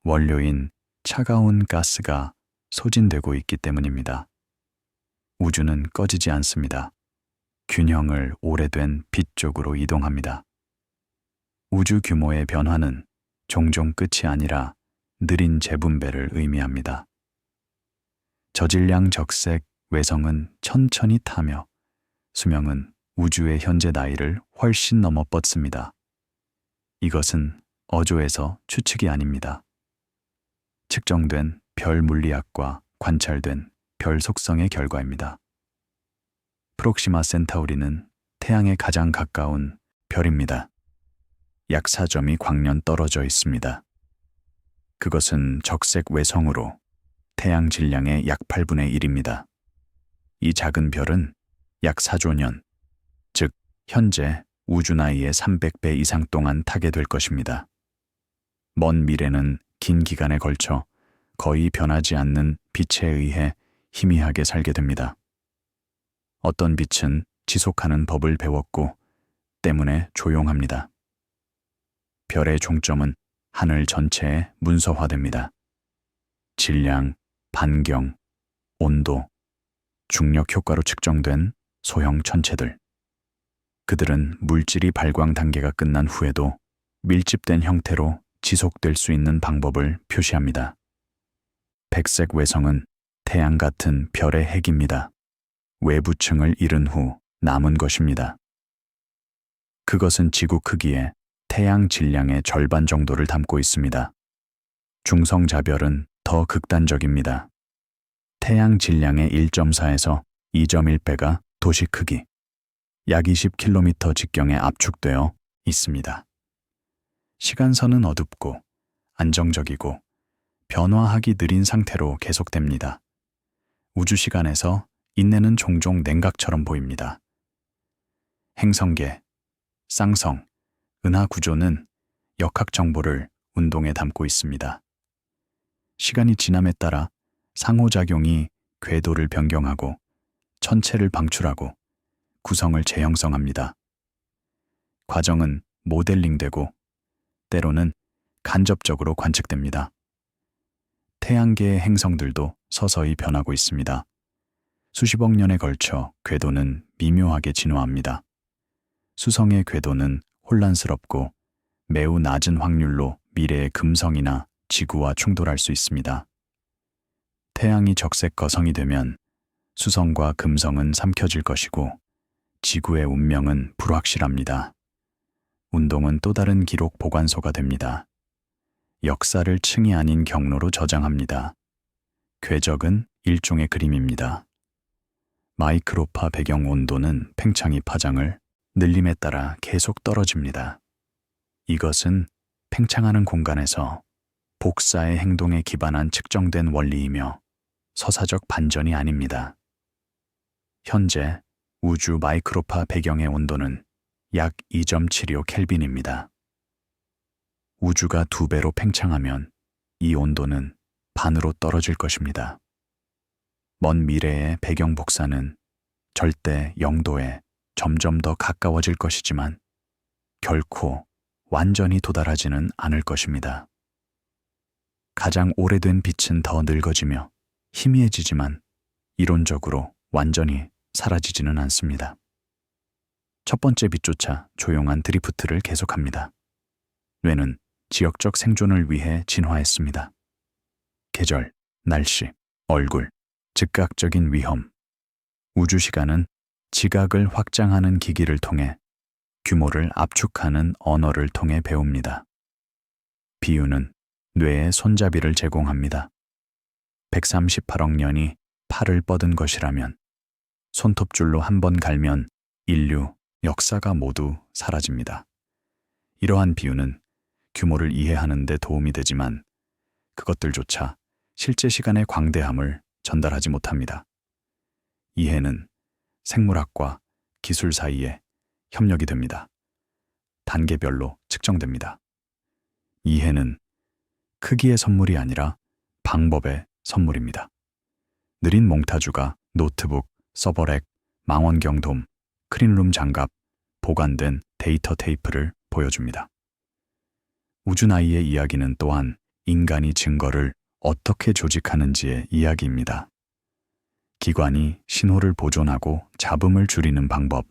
원료인 차가운 가스가 소진되고 있기 때문입니다. 우주는 꺼지지 않습니다. 균형을 오래된 빛 쪽으로 이동합니다. 우주 규모의 변화는 종종 끝이 아니라 느린 재분배를 의미합니다. 저질량 적색 외성은 천천히 타며 수명은 우주의 현재 나이를 훨씬 넘어 뻗습니다. 이것은 어조에서 추측이 아닙니다. 측정된 별 물리학과 관찰된 별 속성의 결과입니다. 프록시마 센타우리는 태양에 가장 가까운 별입니다. 약 4점이 광년 떨어져 있습니다. 그것은 적색 외성으로 태양 질량의 약 8분의 1입니다. 이 작은 별은 약 4조 년, 즉 현재 우주 나이의 300배 이상 동안 타게 될 것입니다. 먼 미래는 긴 기간에 걸쳐 거의 변하지 않는 빛에 의해 희미하게 살게 됩니다. 어떤 빛은 지속하는 법을 배웠고 때문에 조용합니다. 별의 종점은 하늘 전체에 문서화됩니다. 질량, 반경, 온도, 중력 효과로 측정된 소형 천체들. 그들은 물질이 발광 단계가 끝난 후에도 밀집된 형태로 지속될 수 있는 방법을 표시합니다. 백색 외성은 태양 같은 별의 핵입니다. 외부층을 잃은 후 남은 것입니다. 그것은 지구 크기의 태양 질량의 절반 정도를 담고 있습니다. 중성자별은 더 극단적입니다. 태양 질량의 1.4에서 2.1배가 도시 크기, 약 20km 직경에 압축되어 있습니다. 시간선은 어둡고 안정적이고 변화하기 느린 상태로 계속됩니다. 우주 시간에서 인내는 종종 냉각처럼 보입니다. 행성계, 쌍성, 은하 구조는 역학 정보를 운동에 담고 있습니다. 시간이 지남에 따라 상호작용이 궤도를 변경하고 천체를 방출하고 구성을 재형성합니다. 과정은 모델링되고 때로는 간접적으로 관측됩니다. 태양계의 행성들도 서서히 변하고 있습니다. 수십억 년에 걸쳐 궤도는 미묘하게 진화합니다. 수성의 궤도는 혼란스럽고 매우 낮은 확률로 미래의 금성이나 지구와 충돌할 수 있습니다. 태양이 적색 거성이 되면 수성과 금성은 삼켜질 것이고 지구의 운명은 불확실합니다. 운동은 또 다른 기록 보관소가 됩니다. 역사를 층이 아닌 경로로 저장합니다. 궤적은 일종의 그림입니다. 마이크로파 배경 온도는 팽창이 파장을 늘림에 따라 계속 떨어집니다. 이것은 팽창하는 공간에서 복사의 행동에 기반한 측정된 원리이며 서사적 반전이 아닙니다. 현재 우주 마이크로파 배경의 온도는 약 2.75 켈빈입니다. 우주가 2배로 팽창하면 이 온도는 반으로 떨어질 것입니다. 먼 미래의 배경 복사는 절대 0도에 점점 더 가까워질 것이지만 결코 완전히 도달하지는 않을 것입니다. 가장 오래된 빛은 더 늙어지며 희미해지지만 이론적으로 완전히 사라지지는 않습니다. 첫 번째 빛조차 조용한 드리프트를 계속합니다. 뇌는 지역적 생존을 위해 진화했습니다. 계절, 날씨, 얼굴, 즉각적인 위험. 우주 시간은 지각을 확장하는 기기를 통해 규모를 압축하는 언어를 통해 배웁니다. 비유는 뇌의 손잡이를 제공합니다. 138억 년이 팔을 뻗은 것이라면 손톱줄로 한 번 갈면 인류 역사가 모두 사라집니다. 이러한 비유는 규모를 이해하는 데 도움이 되지만 그것들조차 실제 시간의 광대함을 전달하지 못합니다. 이해는 생물학과 기술 사이에 협력이 됩니다. 단계별로 측정됩니다. 이해는 크기의 선물이 아니라 방법의 선물입니다. 느린 몽타주가 노트북, 서버렉, 망원경 돔, 클린룸 장갑, 보관된 데이터 테이프를 보여줍니다. 우주나이의 이야기는 또한 인간이 증거를 어떻게 조직하는지의 이야기입니다. 기관이 신호를 보존하고 잡음을 줄이는 방법.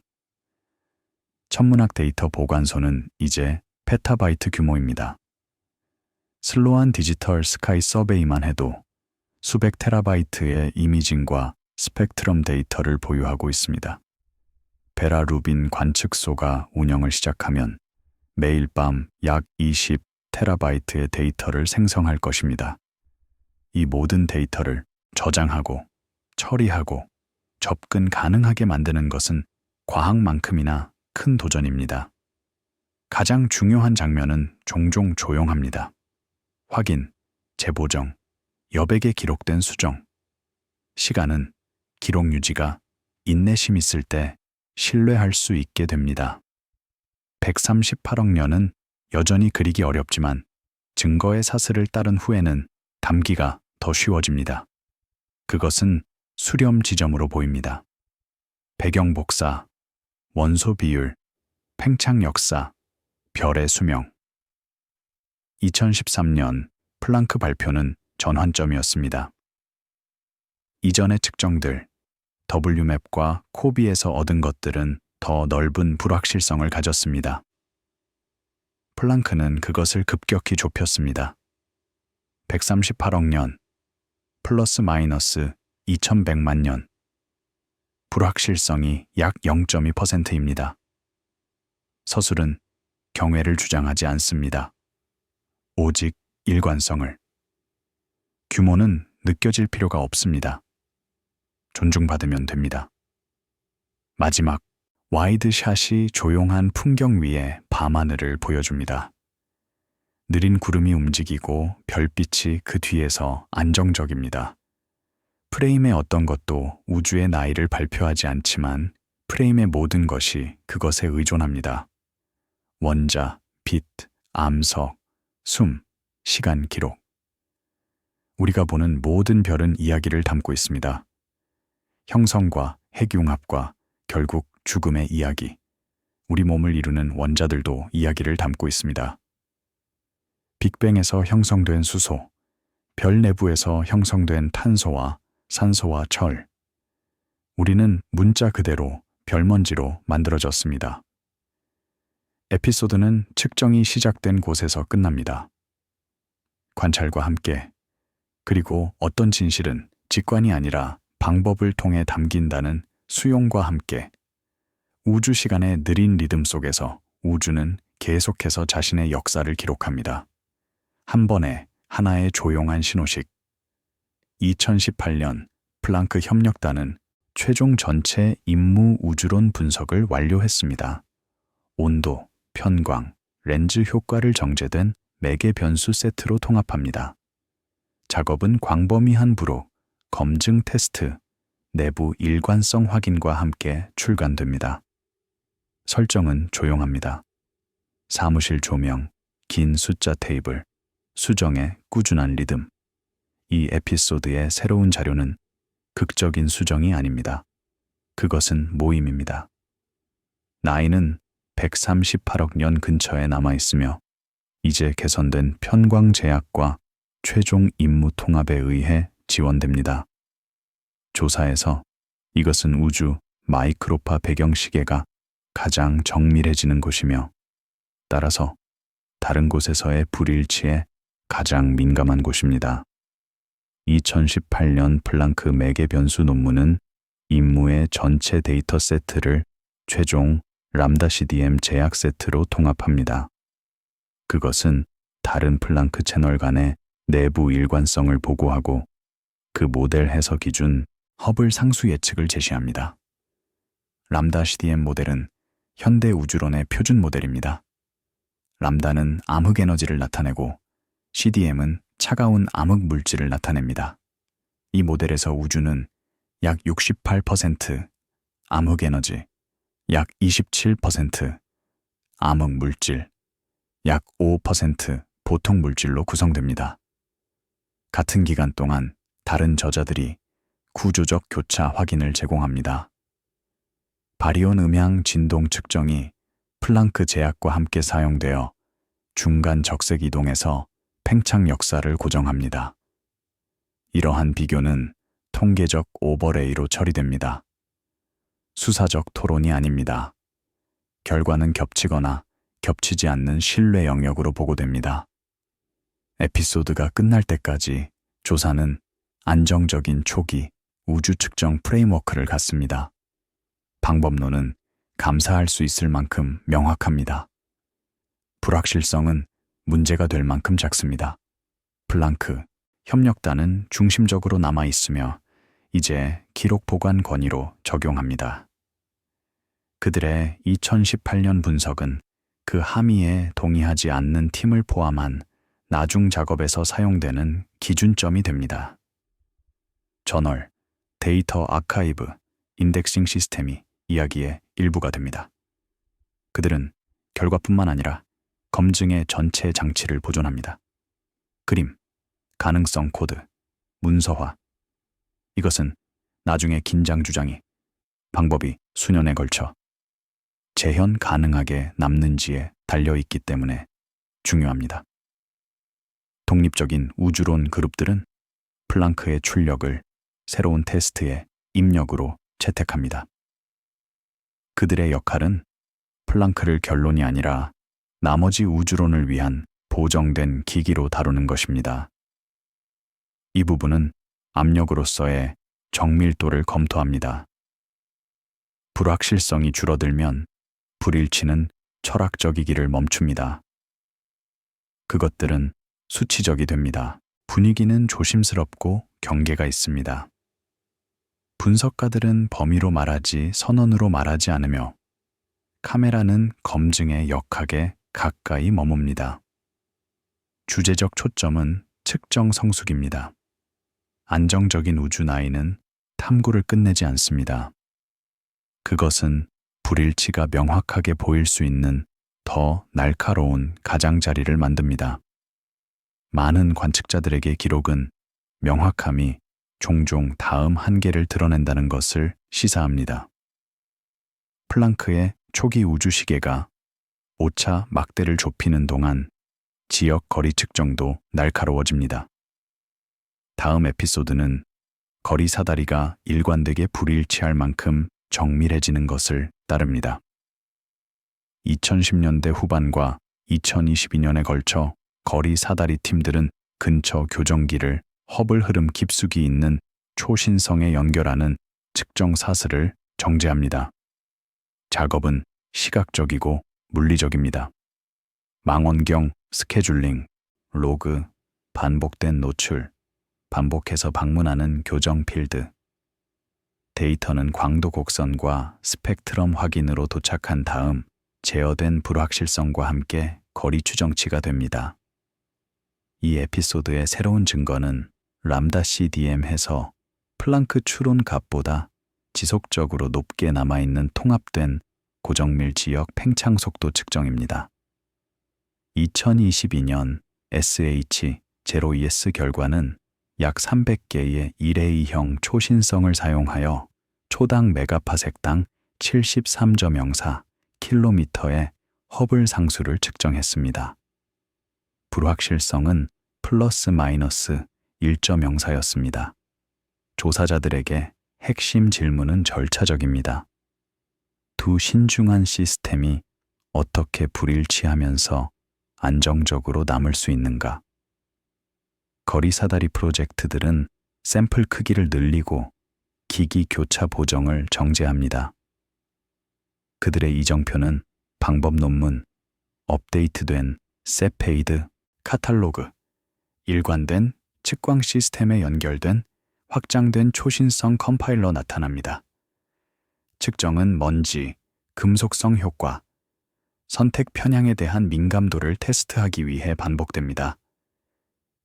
천문학 데이터 보관소는 이제 페타바이트 규모입니다. 슬로한 디지털 스카이 서베이만 해도 수백 테라바이트의 이미징과 스펙트럼 데이터를 보유하고 있습니다. 베라 루빈 관측소가 운영을 시작하면 매일 밤 약 20 테라바이트의 데이터를 생성할 것입니다. 이 모든 데이터를 저장하고 처리하고 접근 가능하게 만드는 것은 과학만큼이나 큰 도전입니다. 가장 중요한 장면은 종종 조용합니다. 확인, 재보정, 여백에 기록된 수정. 시간은 기록 유지가 인내심 있을 때 신뢰할 수 있게 됩니다. 138억 년은 여전히 그리기 어렵지만 증거의 사슬을 따른 후에는 담기가 더 쉬워집니다. 그것은 수렴 지점으로 보입니다. 배경 복사, 원소 비율, 팽창 역사, 별의 수명. 2013년 플랑크 발표는 전환점이었습니다. 이전의 측정들, WMAP과 코비에서 얻은 것들은 더 넓은 불확실성을 가졌습니다. 플랑크는 그것을 급격히 좁혔습니다. 138억 년, 플러스 마이너스 2100만 년. 불확실성이 약 0.2%입니다. 서술은 경외를 주장하지 않습니다. 오직 일관성을. 규모는 느껴질 필요가 없습니다. 존중받으면 됩니다. 마지막, 와이드샷이 조용한 풍경 위에 밤하늘을 보여줍니다. 느린 구름이 움직이고 별빛이 그 뒤에서 안정적입니다. 프레임의 어떤 것도 우주의 나이를 발표하지 않지만 프레임의 모든 것이 그것에 의존합니다. 원자, 빛, 암석, 숨, 시간 기록. 우리가 보는 모든 별은 이야기를 담고 있습니다. 형성과 핵융합과 결국 죽음의 이야기. 우리 몸을 이루는 원자들도 이야기를 담고 있습니다. 빅뱅에서 형성된 수소, 별 내부에서 형성된 탄소와 산소와 철. 우리는 문자 그대로 별먼지로 만들어졌습니다. 에피소드는 측정이 시작된 곳에서 끝납니다. 관찰과 함께, 그리고 어떤 진실은 직관이 아니라 방법을 통해 담긴다는 수용과 함께, 우주 시간의 느린 리듬 속에서 우주는 계속해서 자신의 역사를 기록합니다. 한 번에 하나의 조용한 신호식. 2018년 플랑크 협력단은 최종 전체 임무 우주론 분석을 완료했습니다. 온도, 편광, 렌즈 효과를 정제된 매개 변수 세트로 통합합니다. 작업은 광범위한 부록, 검증 테스트, 내부 일관성 확인과 함께 출간됩니다. 설정은 조용합니다. 사무실 조명, 긴 숫자 테이블, 수정의 꾸준한 리듬. 이 에피소드의 새로운 자료는 극적인 수정이 아닙니다. 그것은 모임입니다. 나이는 138억 년 근처에 남아있으며 이제 개선된 편광 제약과 최종 임무 통합에 의해 지원됩니다. 조사에서 이것은 우주 마이크로파 배경 시계가 가장 정밀해지는 곳이며 따라서 다른 곳에서의 불일치에 가장 민감한 곳입니다. 2018년 플랑크 매개 변수 논문은 임무의 전체 데이터 세트를 최종 람다 CDM 제약 세트로 통합합니다. 그것은 다른 플랑크 채널 간의 내부 일관성을 보고하고 그 모델 해석 기준 허블 상수 예측을 제시합니다. 람다 CDM 모델은 현대 우주론의 표준 모델입니다. 람다는 암흑 에너지를 나타내고 CDM은 차가운 암흑 물질을 나타냅니다. 이 모델에서 우주는 약 68% 암흑 에너지, 약 27% 암흑 물질, 약 5% 보통 물질로 구성됩니다. 같은 기간 동안 다른 저자들이 구조적 교차 확인을 제공합니다. 바리온 음향 진동 측정이 플랑크 제약과 함께 사용되어 중간 적색 이동에서 팽창 역사를 고정합니다. 이러한 비교는 통계적 오버레이로 처리됩니다. 수사적 토론이 아닙니다. 결과는 겹치거나 겹치지 않는 신뢰 영역으로 보고됩니다. 에피소드가 끝날 때까지 조사는 안정적인 초기 우주 측정 프레임워크를 갖습니다. 방법론은 감사할 수 있을 만큼 명확합니다. 불확실성은 문제가 될 만큼 작습니다. 플랑크 협력단은 중심적으로 남아 있으며 이제 기록 보관 권위로 적용합니다. 그들의 2018년 분석은 그 함의에 동의하지 않는 팀을 포함한 나중 작업에서 사용되는 기준점이 됩니다. 저널, 데이터 아카이브, 인덱싱 시스템이 이야기의 일부가 됩니다. 그들은 결과뿐만 아니라 검증의 전체 장치를 보존합니다. 그림, 가능성 코드, 문서화. 이것은 나중에 긴장 주장이, 방법이 수년에 걸쳐 재현 가능하게 남는지에 달려있기 때문에 중요합니다. 독립적인 우주론 그룹들은 플랑크의 출력을 새로운 테스트의 입력으로 채택합니다. 그들의 역할은 플랑크를 결론이 아니라 나머지 우주론을 위한 보정된 기기로 다루는 것입니다. 이 부분은 압력으로서의 정밀도를 검토합니다. 불확실성이 줄어들면 불일치는 철학적이기를 멈춥니다. 그것들은 수치적이 됩니다. 분위기는 조심스럽고 경계가 있습니다. 분석가들은 범위로 말하지 선언으로 말하지 않으며 카메라는 검증의 역학에 가까이 머뭅니다. 주제적 초점은 측정 성숙입니다. 안정적인 우주 나이는 탐구를 끝내지 않습니다. 그것은 불일치가 명확하게 보일 수 있는 더 날카로운 가장자리를 만듭니다. 많은 관측자들에게 기록은 명확함이 종종 다음 한계를 드러낸다는 것을 시사합니다. 플랑크의 초기 우주 시계가 오차 막대를 좁히는 동안 지역 거리 측정도 날카로워집니다. 다음 에피소드는 거리 사다리가 일관되게 불일치할 만큼 정밀해지는 것을 따릅니다. 2010년대 후반과 2022년에 걸쳐 거리 사다리 팀들은 근처 교정기를 허블 흐름 깊숙이 있는 초신성에 연결하는 측정 사슬을 정제합니다. 작업은 시각적이고 물리적입니다. 망원경, 스케줄링, 로그, 반복된 노출, 반복해서 방문하는 교정 필드. 데이터는 광도 곡선과 스펙트럼 확인으로 도착한 다음 제어된 불확실성과 함께 거리 추정치가 됩니다. 이 에피소드의 새로운 증거는 람다 CDM에서 플랑크 추론 값보다 지속적으로 높게 남아있는 통합된 고정밀 지역 팽창 속도 측정입니다. 2022년 SH-0ES 결과는 약 300개의 1A2형 초신성을 사용하여 초당 메가파섹당 73.04 킬로미터의 허블 상수를 측정했습니다. 불확실성은 플러스 마이너스 1.04였습니다. 조사자들에게 핵심 질문은 절차적입니다. 두 신중한 시스템이 어떻게 불일치하면서 안정적으로 남을 수 있는가? 거리 사다리 프로젝트들은 샘플 크기를 늘리고 기기 교차 보정을 정제합니다. 그들의 이정표는 방법 논문, 업데이트된 세페이드, 카탈로그, 일관된 측광 시스템에 연결된 확장된 초신성 컴파일러 나타납니다. 측정은 먼지, 금속성 효과, 선택 편향에 대한 민감도를 테스트하기 위해 반복됩니다.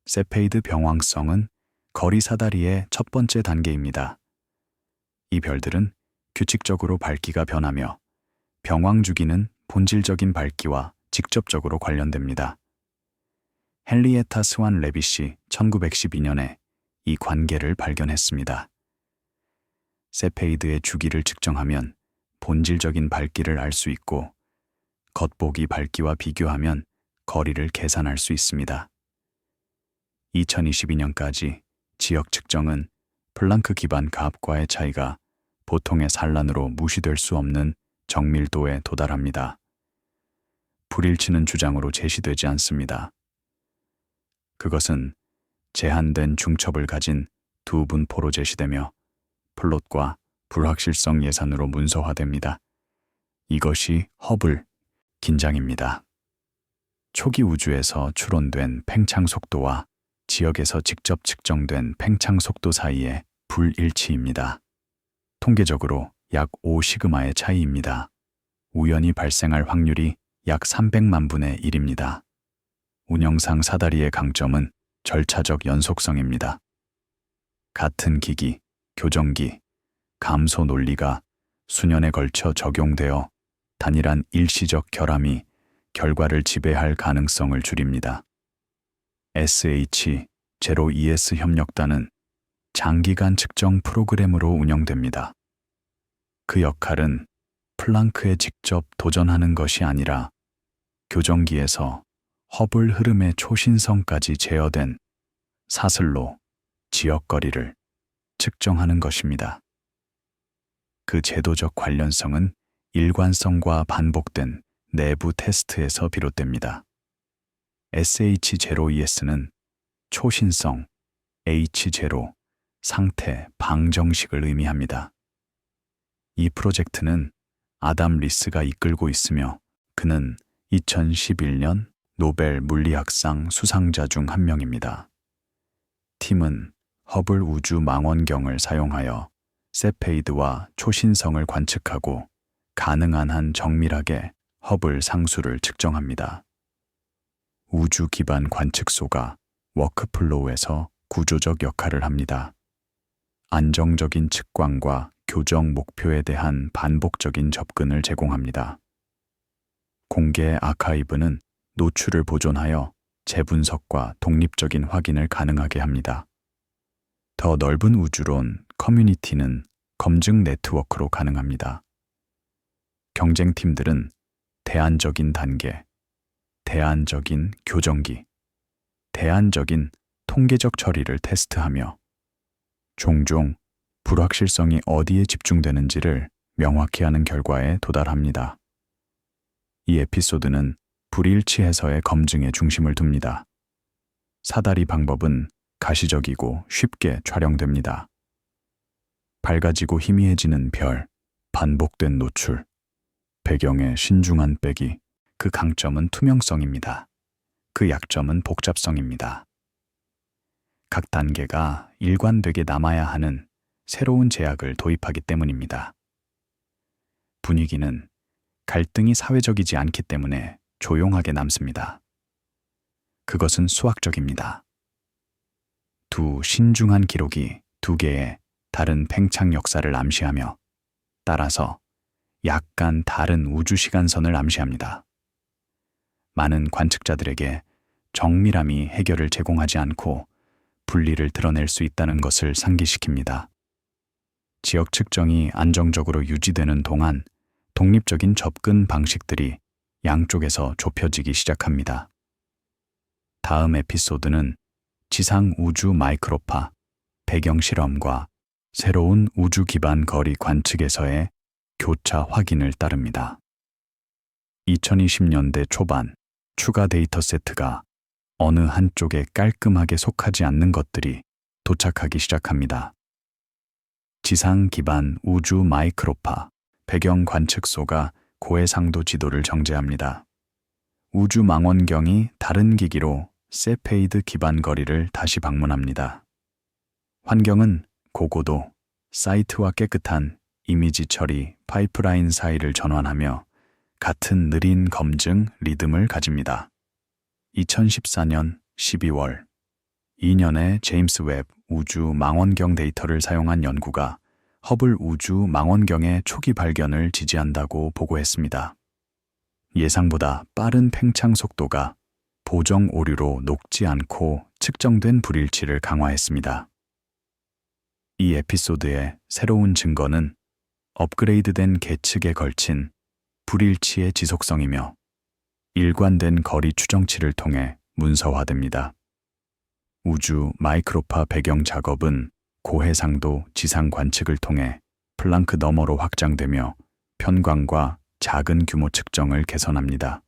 세페이드 병황성은 거리 사다리의 첫 번째 단계입니다. 이 별들은 규칙적으로 밝기가 변하며 병황 주기는 본질적인 밝기와 직접적으로 관련됩니다. 헨리에타 스완 레빗이 1912년에 이 관계를 발견했습니다. 세페이드의 주기를 측정하면 본질적인 밝기를 알 수 있고 겉보기 밝기와 비교하면 거리를 계산할 수 있습니다. 2022년까지 지역 측정은 플랑크 기반 가압과의 차이가 보통의 산란으로 무시될 수 없는 정밀도에 도달합니다. 불일치는 주장으로 제시되지 않습니다. 그것은 제한된 중첩을 가진 두 분포로 제시되며 플롯과 불확실성 예산으로 문서화됩니다. 이것이 허블 긴장입니다. 초기 우주에서 추론된 팽창 속도와 지역에서 직접 측정된 팽창 속도 사이의 불일치입니다. 통계적으로 약 5시그마의 차이입니다. 우연히 발생할 확률이 약 300만 분의 1입니다. 운영상 사다리의 강점은 절차적 연속성입니다. 같은 기기, 교정기, 감소 논리가 수년에 걸쳐 적용되어 단일한 일시적 결함이 결과를 지배할 가능성을 줄입니다. SH-0ES 협력단은 장기간 측정 프로그램으로 운영됩니다. 그 역할은 플랑크에 직접 도전하는 것이 아니라 교정기에서 허블 흐름의 초신성까지 제어된 사슬로 지역거리를 측정하는 것입니다. 그 제도적 관련성은 일관성과 반복된 내부 테스트에서 비롯됩니다. SH-0ES는 초신성, H0 상태 방정식을 의미합니다. 이 프로젝트는 아담 리스가 이끌고 있으며 그는 2011년 노벨 물리학상 수상자 중 한 명입니다. 팀은 허블 우주 망원경을 사용하여 세페이드와 초신성을 관측하고 가능한 한 정밀하게 허블 상수를 측정합니다. 우주 기반 관측소가 워크플로우에서 구조적 역할을 합니다. 안정적인 측광과 교정 목표에 대한 반복적인 접근을 제공합니다. 공개 아카이브는 노출을 보존하여 재분석과 독립적인 확인을 가능하게 합니다. 더 넓은 우주론 커뮤니티는 검증 네트워크로 가능합니다. 경쟁팀들은 대안적인 단계, 대안적인 교정기, 대안적인 통계적 처리를 테스트하며 종종 불확실성이 어디에 집중되는지를 명확히 하는 결과에 도달합니다. 이 에피소드는 불일치해서의 검증에 중심을 둡니다. 사다리 방법은 가시적이고 쉽게 촬영됩니다. 밝아지고 희미해지는 별, 반복된 노출, 배경의 신중한 빼기, 그 강점은 투명성입니다. 그 약점은 복잡성입니다. 각 단계가 일관되게 남아야 하는 새로운 제약을 도입하기 때문입니다. 분위기는 갈등이 사회적이지 않기 때문에 조용하게 남습니다. 그것은 수학적입니다. 두 신중한 기록이 두 개의 다른 팽창 역사를 암시하며 따라서 약간 다른 우주 시간선을 암시합니다. 많은 관측자들에게 정밀함이 해결을 제공하지 않고 분리를 드러낼 수 있다는 것을 상기시킵니다. 지역 측정이 안정적으로 유지되는 동안 독립적인 접근 방식들이 양쪽에서 좁혀지기 시작합니다. 다음 에피소드는 지상 우주 마이크로파, 배경 실험과 새로운 우주 기반 거리 관측에서의 교차 확인을 따릅니다. 2020년대 초반 추가 데이터 세트가 어느 한쪽에 깔끔하게 속하지 않는 것들이 도착하기 시작합니다. 지상 기반 우주 마이크로파, 배경 관측소가 고해상도 지도를 정제합니다. 우주 망원경이 다른 기기로 세페이드 기반 거리를 다시 방문합니다. 환경은 고고도, 사이트와 깨끗한 이미지 처리 파이프라인 사이를 전환하며 같은 느린 검증 리듬을 가집니다. 2014년 12월 2년의 제임스 웹 우주 망원경 데이터를 사용한 연구가 허블 우주 망원경의 초기 발견을 지지한다고 보고했습니다. 예상보다 빠른 팽창 속도가 보정 오류로 녹지 않고 측정된 불일치를 강화했습니다. 이 에피소드의 새로운 증거는 업그레이드된 계측에 걸친 불일치의 지속성이며 일관된 거리 추정치를 통해 문서화됩니다. 우주 마이크로파 배경 작업은 고해상도 지상 관측을 통해 플랑크 너머로 확장되며 편광과 작은 규모 측정을 개선합니다.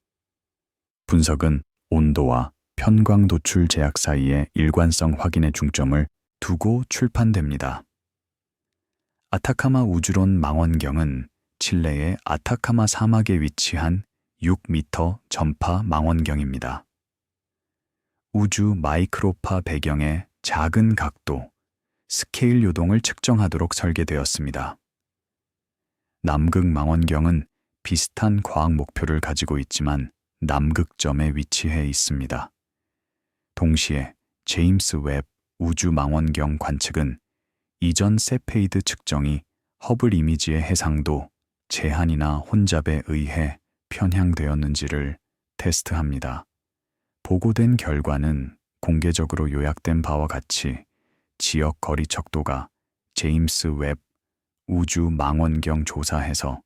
분석은 온도와 편광 도출 제약 사이의 일관성 확인에 중점을 두고 출판됩니다. 아타카마 우주론 망원경은 칠레의 아타카마 사막에 위치한 6m 전파 망원경입니다. 우주 마이크로파 배경의 작은 각도, 스케일 요동을 측정하도록 설계되었습니다. 남극 망원경은 비슷한 과학 목표를 가지고 있지만 남극점에 위치해 있습니다. 동시에 제임스 웹 우주 망원경 관측은 이전 세페이드 측정이 허블 이미지의 해상도, 제한이나 혼잡에 의해 편향되었는지를 테스트합니다. 보고된 결과는 공개적으로 요약된 바와 같이 지역 거리 척도가 제임스 웹 우주 망원경 조사에서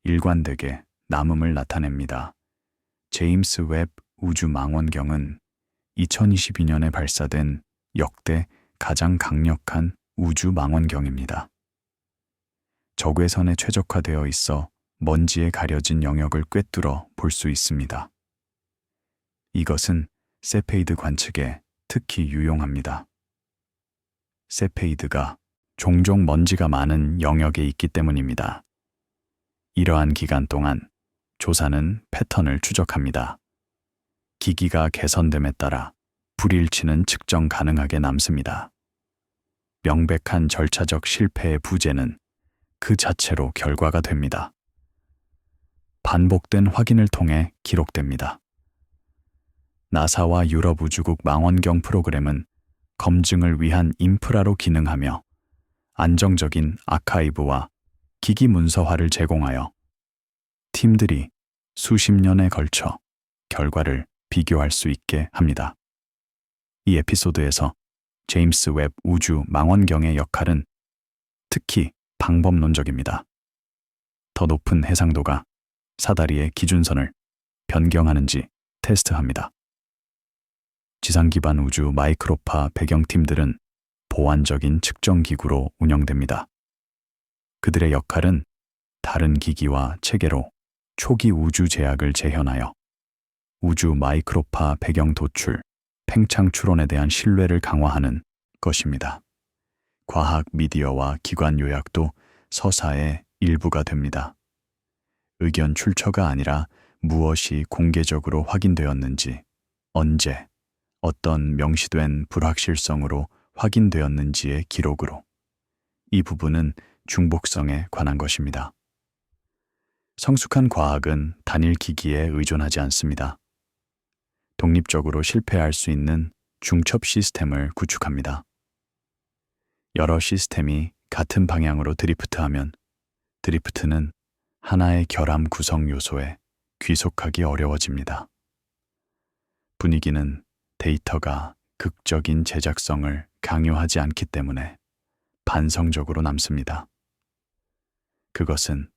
일관되게 남음을 나타냅니다. 제임스 웹 우주 망원경은 2022년에 발사된 역대 가장 강력한 우주 망원경입니다. 적외선에 최적화되어 있어 먼지에 가려진 영역을 꿰뚫어 볼 수 있습니다. 이것은 세페이드 관측에 특히 유용합니다. 세페이드가 종종 먼지가 많은 영역에 있기 때문입니다. 이러한 기간 동안 조사는 패턴을 추적합니다. 기기가 개선됨에 따라 불일치는 측정 가능하게 남습니다. 명백한 절차적 실패의 부재는 그 자체로 결과가 됩니다. 반복된 확인을 통해 기록됩니다. 나사와 유럽 우주국 망원경 프로그램은 검증을 위한 인프라로 기능하며 안정적인 아카이브와 기기 문서화를 제공하여 팀들이 수십 년에 걸쳐 결과를 비교할 수 있게 합니다. 이 에피소드에서 제임스 웹 우주 망원경의 역할은 특히 방법론적입니다. 더 높은 해상도가 사다리의 기준선을 변경하는지 테스트합니다. 지상 기반 우주 마이크로파 배경팀들은 보완적인 측정 기구로 운영됩니다. 그들의 역할은 다른 기기와 체계로 초기 우주 제약을 재현하여 우주 마이크로파 배경 도출, 팽창 추론에 대한 신뢰를 강화하는 것입니다. 과학 미디어와 기관 요약도 서사의 일부가 됩니다. 의견 출처가 아니라 무엇이 공개적으로 확인되었는지, 언제, 어떤 명시된 불확실성으로 확인되었는지의 기록으로. 이 부분은 중복성에 관한 것입니다. 성숙한 과학은 단일 기기에 의존하지 않습니다. 독립적으로 실패할 수 있는 중첩 시스템을 구축합니다. 여러 시스템이 같은 방향으로 드리프트하면 드리프트는 하나의 결함 구성 요소에 귀속하기 어려워집니다. 분위기는 데이터가 극적인 제작성을 강요하지 않기 때문에 반성적으로 남습니다. 그것은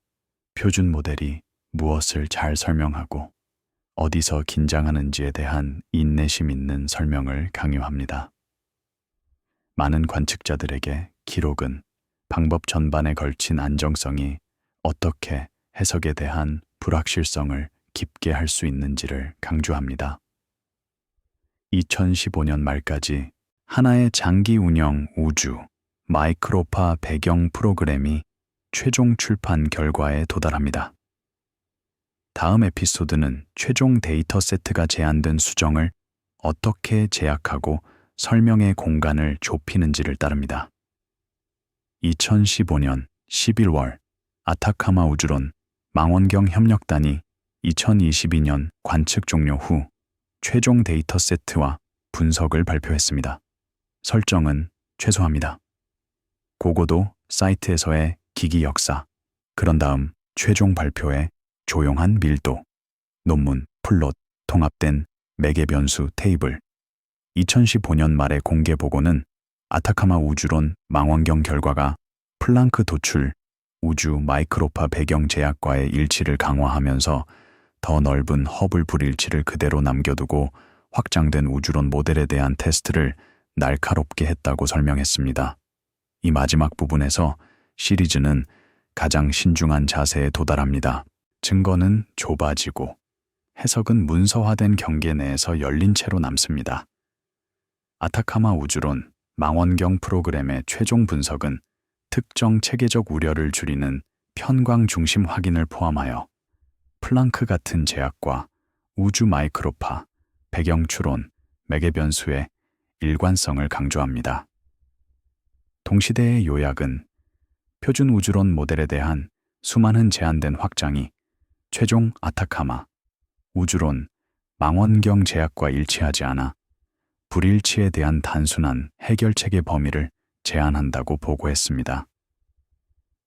표준 모델이 무엇을 잘 설명하고 어디서 긴장하는지에 대한 인내심 있는 설명을 강요합니다. 많은 관측자들에게 기록은 방법 전반에 걸친 안정성이 어떻게 해석에 대한 불확실성을 깊게 할 수 있는지를 강조합니다. 2015년 말까지 하나의 장기 운영 우주 마이크로파 배경 프로그램이 최종 출판 결과에 도달합니다. 다음 에피소드는 최종 데이터 세트가 제한된 수정을 어떻게 제약하고 설명의 공간을 좁히는지를 따릅니다. 2015년 11월 아타카마 우주론 망원경 협력단이 2022년 관측 종료 후 최종 데이터 세트와 분석을 발표했습니다. 설정은 최소화입니다. 고고도 사이트에서의 기기 역사, 그런 다음 최종 발표의 조용한 밀도, 논문, 플롯, 통합된 매개 변수 테이블. 2015년 말의 공개 보고는 아타카마 우주론 망원경 결과가 플랑크 도출, 우주 마이크로파 배경 제약과의 일치를 강화하면서 더 넓은 허블 불일치를 그대로 남겨두고 확장된 우주론 모델에 대한 테스트를 날카롭게 했다고 설명했습니다. 이 마지막 부분에서 시리즈는 가장 신중한 자세에 도달합니다. 증거는 좁아지고 해석은 문서화된 경계 내에서 열린 채로 남습니다. 아타카마 우주론 망원경 프로그램의 최종 분석은 특정 체계적 우려를 줄이는 편광 중심 확인을 포함하여 플랑크 같은 제약과 우주 마이크로파, 배경 추론, 매개 변수의 일관성을 강조합니다. 동시대의 요약은 표준 우주론 모델에 대한 수많은 제한된 확장이 최종 아타카마 우주론 망원경 제약과 일치하지 않아 불일치에 대한 단순한 해결책의 범위를 제한한다고 보고했습니다.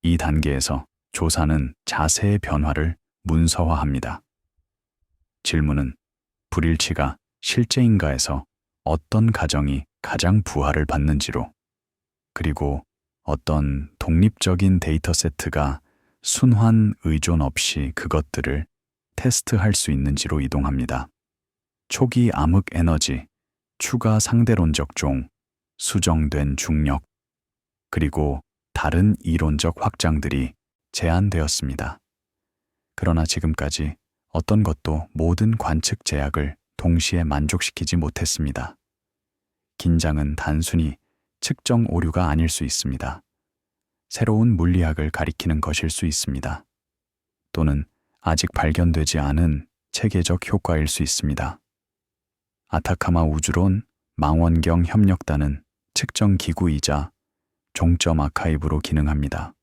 이 단계에서 조사는 자세의 변화를 문서화합니다. 질문은 불일치가 실제인가에서 어떤 가정이 가장 부하를 받는지로, 그리고 어떤 독립적인 데이터 세트가 순환 의존 없이 그것들을 테스트할 수 있는지로 이동합니다. 초기 암흑 에너지, 추가 상대론적 종, 수정된 중력, 그리고 다른 이론적 확장들이 제한되었습니다. 그러나 지금까지 어떤 것도 모든 관측 제약을 동시에 만족시키지 못했습니다. 긴장은 단순히 측정 오류가 아닐 수 있습니다. 새로운 물리학을 가리키는 것일 수 있습니다. 또는 아직 발견되지 않은 체계적 효과일 수 있습니다. 아타카마 우주론 망원경 협력단은 측정 기구이자 종점 아카이브로 기능합니다.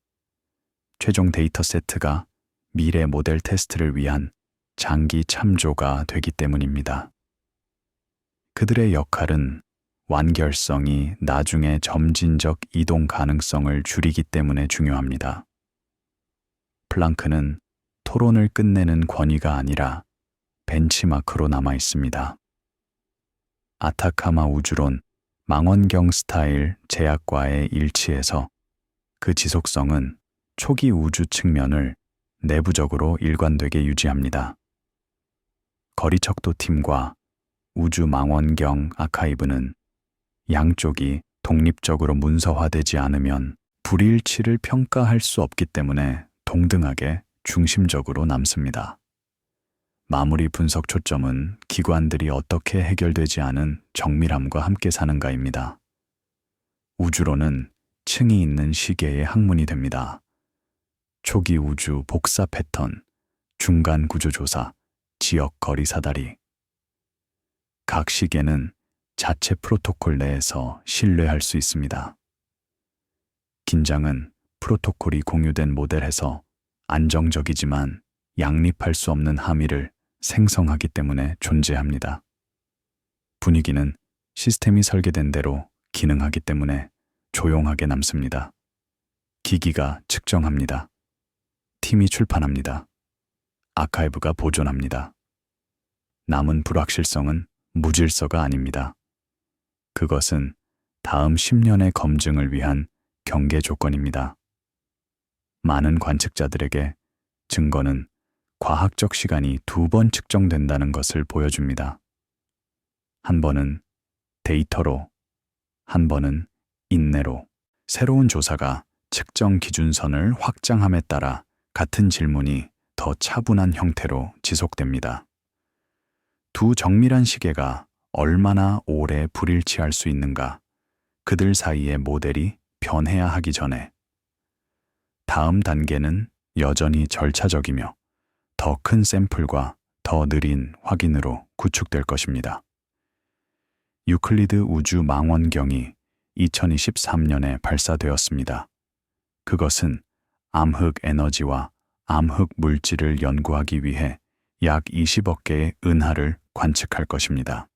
최종 데이터 세트가 미래 모델 테스트를 위한 장기 참조가 되기 때문입니다. 그들의 역할은 완결성이 나중에 점진적 이동 가능성을 줄이기 때문에 중요합니다. 플랑크는 토론을 끝내는 권위가 아니라 벤치마크로 남아 있습니다. 아타카마 우주론 망원경 스타일 제약과의 일치에서 그 지속성은 초기 우주 측면을 내부적으로 일관되게 유지합니다. 거리척도 팀과 우주 망원경 아카이브는 양쪽이 독립적으로 문서화되지 않으면 불일치를 평가할 수 없기 때문에 동등하게 중심적으로 남습니다. 마무리 분석 초점은 기관들이 어떻게 해결되지 않은 정밀함과 함께 사는가입니다. 우주론은 층이 있는 시계의 학문이 됩니다. 초기 우주 복사 패턴, 중간 구조 조사, 지역 거리 사다리. 각 시계는 자체 프로토콜 내에서 신뢰할 수 있습니다. 긴장은 프로토콜이 공유된 모델에서 안정적이지만 양립할 수 없는 함의를 생성하기 때문에 존재합니다. 분위기는 시스템이 설계된 대로 기능하기 때문에 조용하게 남습니다. 기기가 측정합니다. 팀이 출판합니다. 아카이브가 보존합니다. 남은 불확실성은 무질서가 아닙니다. 그것은 다음 10년의 검증을 위한 경계 조건입니다. 많은 관측자들에게 증거는 과학적 시간이 2번 측정된다는 것을 보여줍니다. 한 번은 데이터로, 한 번은 인내로. 새로운 조사가 측정 기준선을 확장함에 따라 같은 질문이 더 차분한 형태로 지속됩니다. 두 정밀한 시계가 얼마나 오래 불일치할 수 있는가, 그들 사이의 모델이 변해야 하기 전에. 다음 단계는 여전히 절차적이며 더 큰 샘플과 더 느린 확인으로 구축될 것입니다. 유클리드 우주 망원경이 2023년에 발사되었습니다. 그것은 암흑 에너지와 암흑 물질을 연구하기 위해 약 20억 개의 은하를 관측할 것입니다.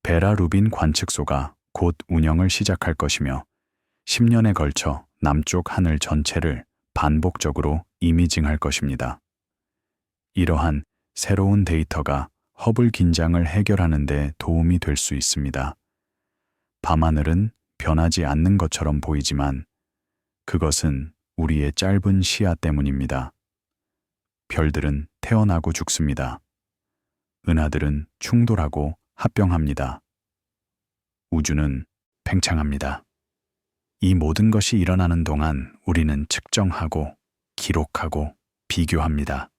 베라 루빈 관측소가 곧 운영을 시작할 것이며 10년에 걸쳐 남쪽 하늘 전체를 반복적으로 이미징할 것입니다. 이러한 새로운 데이터가 허블 긴장을 해결하는 데 도움이 될 수 있습니다. 밤하늘은 변하지 않는 것처럼 보이지만 그것은 우리의 짧은 시야 때문입니다. 별들은 태어나고 죽습니다. 은하들은 충돌하고 합병합니다. 우주는 팽창합니다. 이 모든 것이 일어나는 동안 우리는 측정하고 기록하고 비교합니다.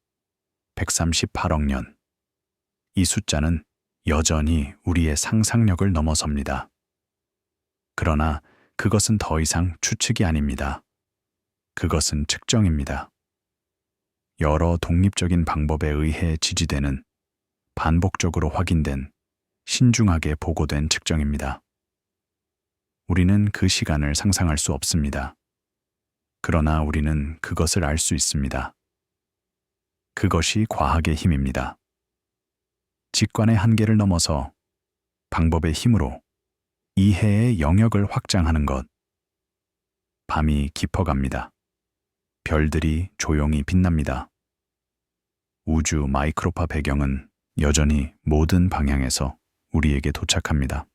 138억 년. 이 숫자는 여전히 우리의 상상력을 넘어섭니다. 그러나 그것은 더 이상 추측이 아닙니다. 그것은 측정입니다. 여러 독립적인 방법에 의해 지지되는 반복적으로 확인된 신중하게 보고된 측정입니다. 우리는 그 시간을 상상할 수 없습니다. 그러나 우리는 그것을 알 수 있습니다. 그것이 과학의 힘입니다. 직관의 한계를 넘어서 방법의 힘으로 이해의 영역을 확장하는 것. 밤이 깊어갑니다. 별들이 조용히 빛납니다. 우주 마이크로파 배경은 여전히 모든 방향에서 우리에게 도착합니다.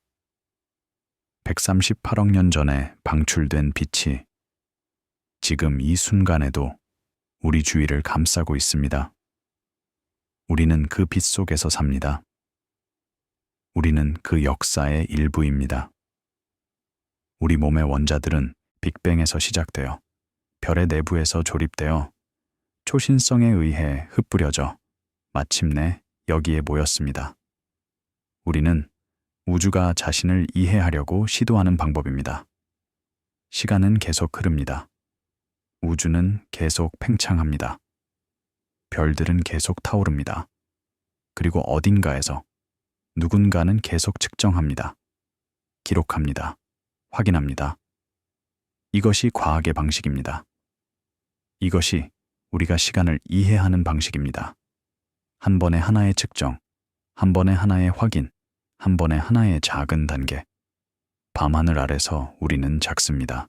138억 년 전에 방출된 빛이 지금 이 순간에도 우리 주위를 감싸고 있습니다. 우리는 그 빛 속에서 삽니다. 우리는 그 역사의 일부입니다. 우리 몸의 원자들은 빅뱅에서 시작되어 별의 내부에서 조립되어 초신성에 의해 흩뿌려져 마침내 여기에 모였습니다. 우리는 우주가 자신을 이해하려고 시도하는 방법입니다. 시간은 계속 흐릅니다. 우주는 계속 팽창합니다. 별들은 계속 타오릅니다. 그리고 어딘가에서 누군가는 계속 측정합니다. 기록합니다. 확인합니다. 이것이 과학의 방식입니다. 이것이 우리가 시간을 이해하는 방식입니다. 한 번에 하나의 측정, 한 번에 하나의 확인, 한 번에 하나의 작은 단계. 밤하늘 아래서 우리는 작습니다.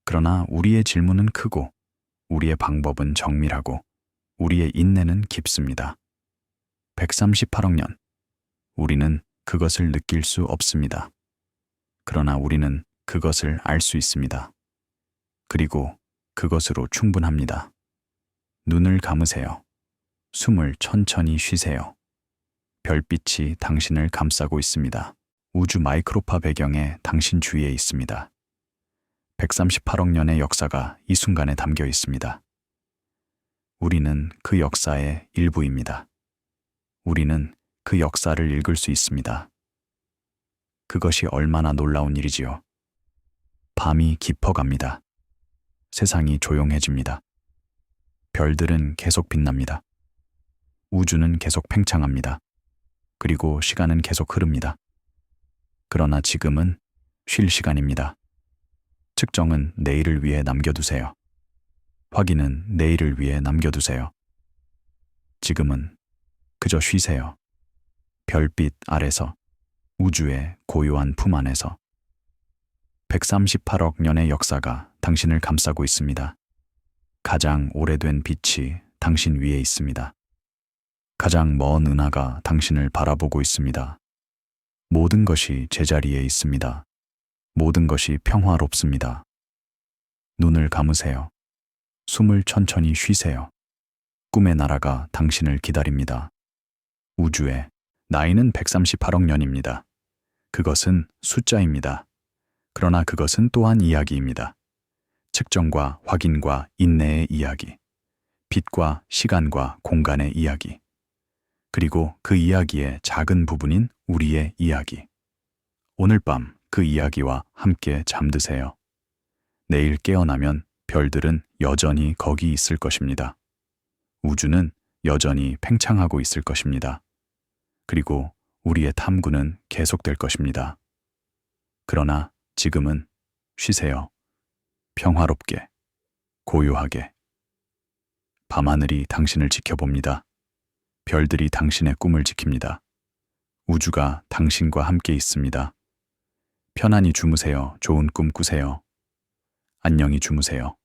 그러나 우리의 질문은 크고, 우리의 방법은 정밀하고, 우리의 인내는 깊습니다. 138억 년. 우리는 그것을 느낄 수 없습니다. 그러나 우리는 그것을 알 수 있습니다. 그리고 그것으로 충분합니다. 눈을 감으세요. 숨을 천천히 쉬세요. 별빛이 당신을 감싸고 있습니다. 우주 마이크로파 배경에 당신 주위에 있습니다. 138억 년의 역사가 이 순간에 담겨 있습니다. 우리는 그 역사의 일부입니다. 우리는 그 역사를 읽을 수 있습니다. 그것이 얼마나 놀라운 일이지요. 밤이 깊어갑니다. 세상이 조용해집니다. 별들은 계속 빛납니다. 우주는 계속 팽창합니다. 그리고 시간은 계속 흐릅니다. 그러나 지금은 쉴 시간입니다. 측정은 내일을 위해 남겨두세요. 확인은 내일을 위해 남겨두세요. 지금은 그저 쉬세요. 별빛 아래서, 우주의 고요한 품 안에서. 138억 년의 역사가 당신을 감싸고 있습니다. 가장 오래된 빛이 당신 위에 있습니다. 가장 먼 은하가 당신을 바라보고 있습니다. 모든 것이 제자리에 있습니다. 모든 것이 평화롭습니다. 눈을 감으세요. 숨을 천천히 쉬세요. 꿈의 나라가 당신을 기다립니다. 우주의 나이는 138억 년입니다. 그것은 숫자입니다. 그러나 그것은 또한 이야기입니다. 측정과 확인과 인내의 이야기, 빛과 시간과 공간의 이야기, 그리고 그 이야기의 작은 부분인 우리의 이야기. 오늘 밤 그 이야기와 함께 잠드세요. 내일 깨어나면 별들은 여전히 거기 있을 것입니다. 우주는 여전히 팽창하고 있을 것입니다. 그리고 우리의 탐구는 계속될 것입니다. 그러나 지금은 쉬세요. 평화롭게, 고요하게. 밤하늘이 당신을 지켜봅니다. 별들이 당신의 꿈을 지킵니다. 우주가 당신과 함께 있습니다. 편안히 주무세요. 좋은 꿈 꾸세요. 안녕히 주무세요.